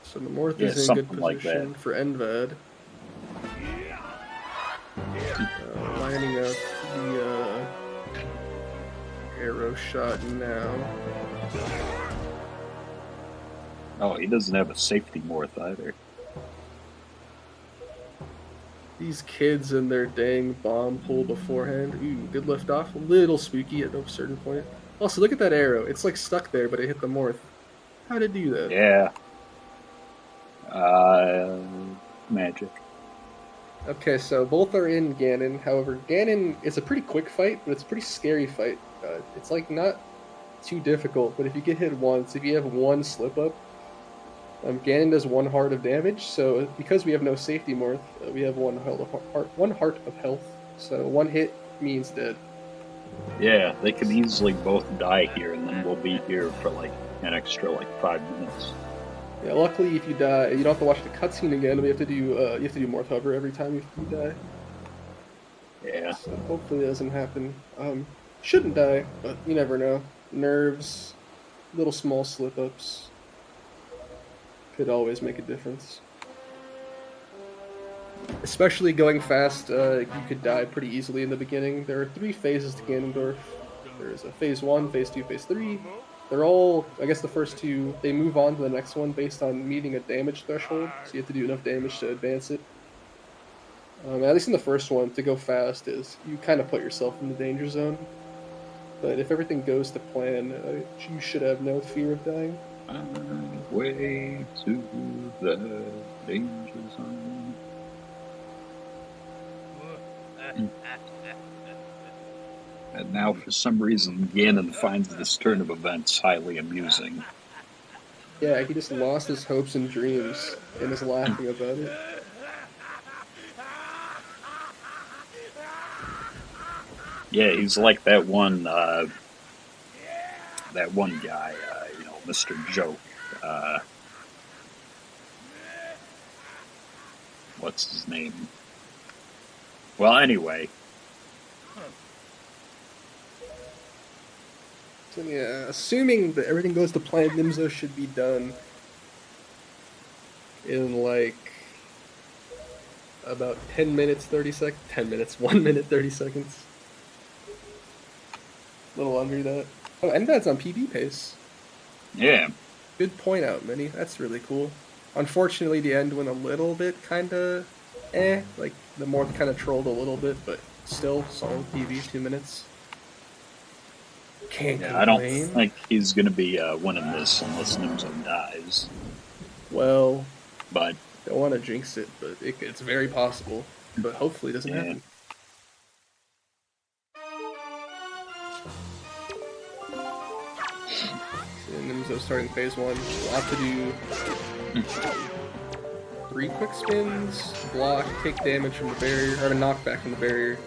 So the Morth is in good position like for Endvad. Lining up the arrow shot now. Oh, he doesn't have a safety Morth either. These kids and their dang bomb pull beforehand. Ooh, good lift off. A little spooky at a certain point. Also, look at that arrow. It's like stuck there, but it hit the Morth. How did it do that? Yeah. Magic. Okay, so both are in Ganon. However, Ganon is a pretty quick fight, but it's a pretty scary fight. It's like not too difficult, but if you get hit once, if you have one slip up, Ganon does 1 heart of damage. So because we have no safety Morth, we have 1 heart of health. So 1 hit means dead. Yeah, they could easily both die here, and then we'll be here for like an extra 5 minutes. Yeah, luckily if you die, you don't have to watch the cutscene again. We have to do you have to do Morth hover every time you die. Yeah. So hopefully it doesn't happen. Shouldn't die, but you never know. Nerves, little small slip ups could always make a difference. Especially going fast, you could die pretty easily in the beginning. There are 3 phases to Ganondorf. There's a phase 1, phase 2, phase 3. They're all, I guess the first 2, they move on to the next one based on meeting a damage threshold, so you have to do enough damage to advance it. At least in the first one, to go fast is, you kind of put yourself in the danger zone. But if everything goes to plan, you should have no fear of dying. Way to the danger zone. And now, for some reason, Ganon finds this turn of events highly amusing. Yeah, he just lost his hopes and dreams and is laughing about it. Yeah, he's like that one guy, Mr. Joke. What's his name? Well, anyway. So yeah, assuming that everything goes to plan, Nimzo should be done in about 10 minutes, 30 seconds. 10 minutes, 1 minute, 30 seconds. A little under that. Oh, Endvad's on PB pace. Yeah. Good point out, Minnie. That's really cool. Unfortunately, the end went a little bit kinda like the Morph kinda trolled a little bit, but still solid PB, 2 minutes. Can't Yeah, I don't complain. think he's going to be winning this unless Nimzo dies. Well, But don't want to jinx it, but it's very possible. But hopefully it doesn't yeah. happen. And Nimzo starting phase 1. We'll have to do 3 quick spins, block, take damage from the barrier, or a knockback from the barrier.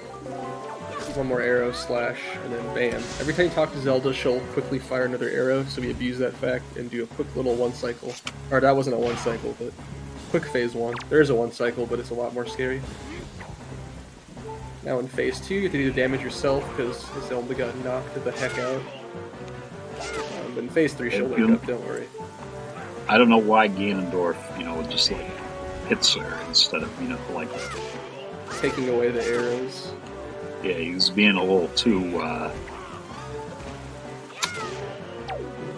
1 more arrow, slash, and then bam. Every time you talk to Zelda, she'll quickly fire another arrow, so we abuse that fact and do a quick little 1 cycle. Or that wasn't a 1 cycle, but quick phase 1. There is a 1 cycle, but it's a lot more scary. Now in phase 2, you have to do the damage yourself, because Zelda got knocked the heck out. But in phase 3, she'll wake up, don't worry. I don't know why Ganondorf, just like hits her instead of, like Taking away the arrows. Yeah, he's being a little too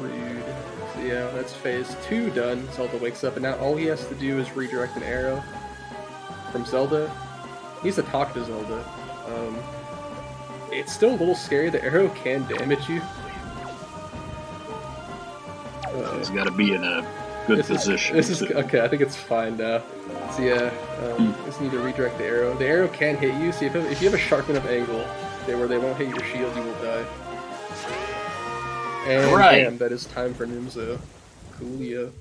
Rude. So yeah, that's phase 2 done. Zelda wakes up, and now all he has to do is redirect an arrow from Zelda. He needs to talk to Zelda. It's still a little scary. The arrow can damage you. he's got to be in a good position. Okay. I think it's fine now. So yeah, just need to redirect the arrow. The arrow can hit you. See, if you have a sharp enough angle where they won't hit your shield, you will die. And bam, that is time for Nimzo. Coolio.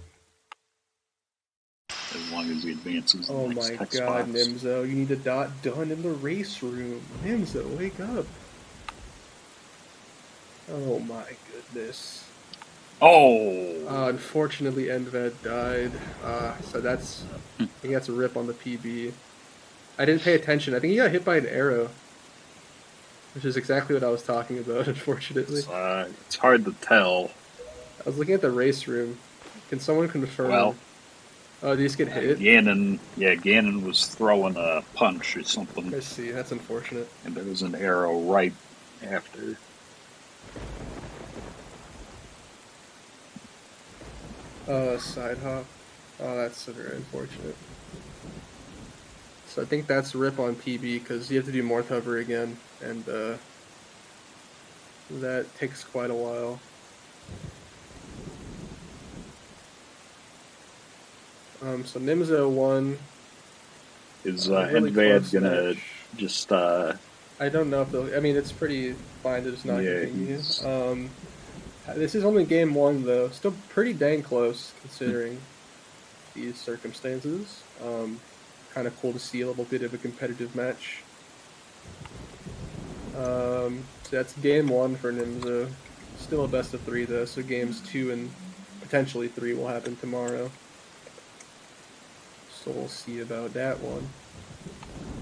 As long as he advances. Oh my god, Nimzo, you need a dot done in the race room. Nimzo, wake up. Oh my goodness. Oh! Unfortunately, Endvad died. So that's... I think that's a rip on the PB. I didn't pay attention. I think he got hit by an arrow. Which is exactly what I was talking about, unfortunately. It's hard to tell. I was looking at the race room. Can someone confirm? Well... Oh, did he just get hit? Ganon was throwing a punch or something. I see, that's unfortunate. And there was an arrow right after. Side hop. Oh, that's very unfortunate. So I think that's rip on PB, because you have to do more cover again, and that takes quite a while. So Nimzo won. Is really Endvad gonna match. just I don't know if they'll... I mean, it's pretty fine to just not continue. This is only game 1, though. Still pretty dang close, considering these circumstances. Kind of cool to see a little bit of a competitive match. So that's game 1 for Nimzo. Still a best of 3, though, so games 2 and potentially 3 will happen tomorrow. So we'll see about that one.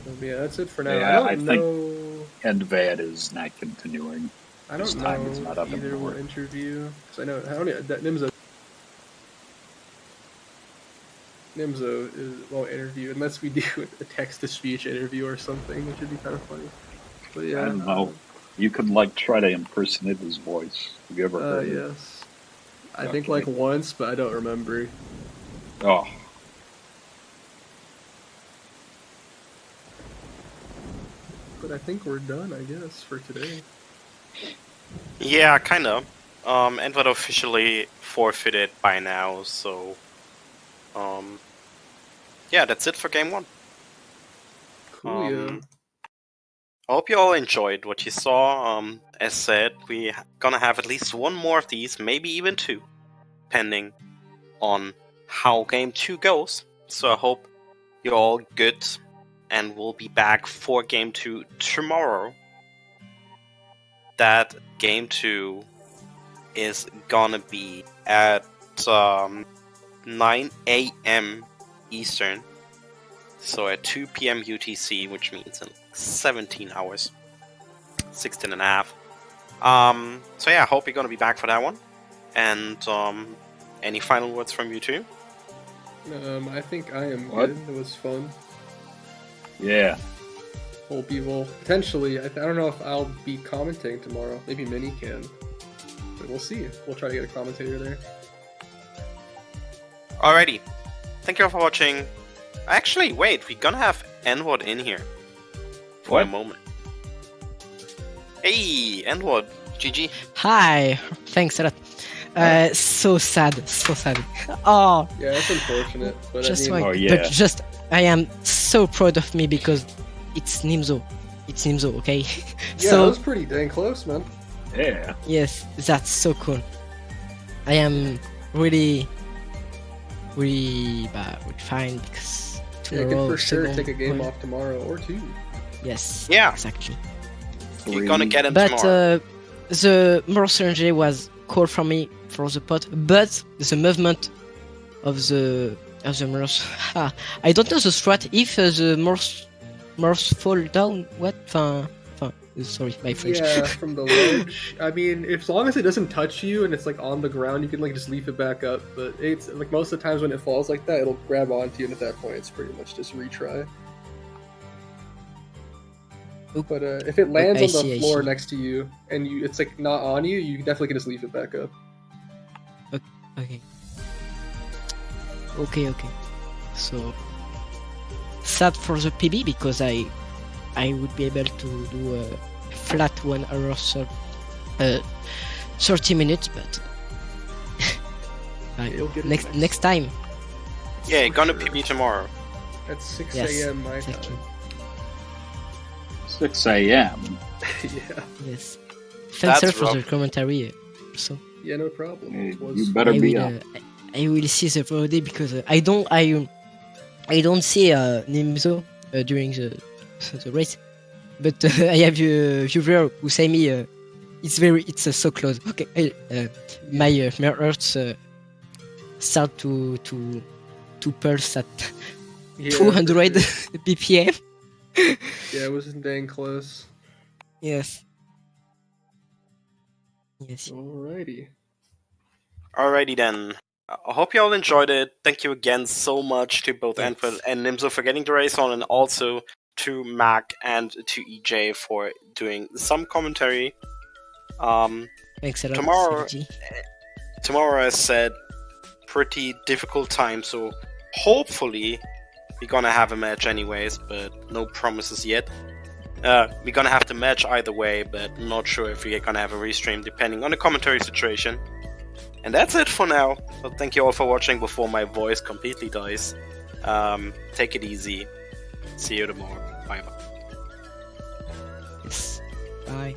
But yeah, that's it for now. Yeah, I don't know... Endvad is not continuing. I don't know if either will interview, because I know that Nimzo won't interview unless we do a text-to-speech interview or something, which would be kind of funny. But yeah, I don't know. You could try to impersonate his voice. Have you ever heard? Yes. I think once, but I don't remember. Oh. But I think we're done, I guess, for today. Yeah, kind of. Endvad officially forfeited by now, so... yeah, that's it for game 1. Cool, yeah. I hope you all enjoyed what you saw. As said, we're gonna have at least 1 more of these, maybe even 2, depending on how game 2 goes. So I hope you're all good, and we'll be back for game 2 tomorrow. That game 2 is gonna be at 9 a.m. Eastern, so at 2 p.m. UTC, which means in 17 hours, 16 and a half. So yeah, I hope you're gonna be back for that one. And any final words from you two? I think I am good. It was fun. Yeah. Hope you will potentially. I don't know if I'll be commenting tomorrow. Maybe Minnie can. we'll see. We'll try to get a commentator there. Alrighty. Thank you all for watching. Actually, wait, we're gonna have Endvad in here for a moment. Hey, Endvad, GG. Hi, thanks a lot. So sad. Oh, Yeah, that's unfortunate. But just I mean, wait. Oh, yeah. But just, I am so proud of me because it's Nimzo. It's Nimzo, okay? yeah, So that was pretty dang close, man. Yeah. yes, that's so cool. I am really fine because Yeah, you tomorrow. can for sure second take a game point. off tomorrow or 2. Yes. Yeah. Exactly. You're gonna get him But tomorrow. the Nimzo G was cool for me for the pot, but the movement of the Morse. I don't know the strat. If the Morse fall down, what? Sorry, my French. Yeah, from the ledge. I mean, as long as it doesn't touch you and it's like on the ground, you can like just leave it back up. But it's like most of the times when it falls like that, it'll grab onto you, and at that point, it's pretty much just retry. Oop. But if it lands I on the see, I floor see. next to you and it's like not on you, you definitely can just leave it back up. Okay. So sad for the PB because I would be able to do a flat 1 hour 30 minutes, but You'll get it next time. Yeah, you're gonna sure. PB tomorrow. At 6 Yes, a.m. my exactly. time. 6 a.m. Yeah. Yes. Thanks a lot That's for the rough. commentary. So Yeah, no problem. Hey, It was you better I be will, up. I will see the VOD because I don't see Nimzo during the race, but I have a viewer who say me it's so close. Okay, my hearts start to pulse at Yeah, 200 for sure. BPM. Yeah, it was dang close. Yes. Alrighty. Alrighty then. I hope you all enjoyed it. Thank you again so much to both Yes. Endvad and Nimzo for getting the race on, and also to Mac and to EJ for doing some commentary. Thanks a lot. Tomorrow- CG. Tomorrow, as said, pretty difficult time, so hopefully we're gonna have a match anyways, but no promises yet. We're gonna have the match either way, but not sure if we're gonna have a restream depending on the commentary situation. And that's it for now. So thank you all for watching before my voice completely dies. Take it easy. See you tomorrow. Bye bye. Yes. Bye.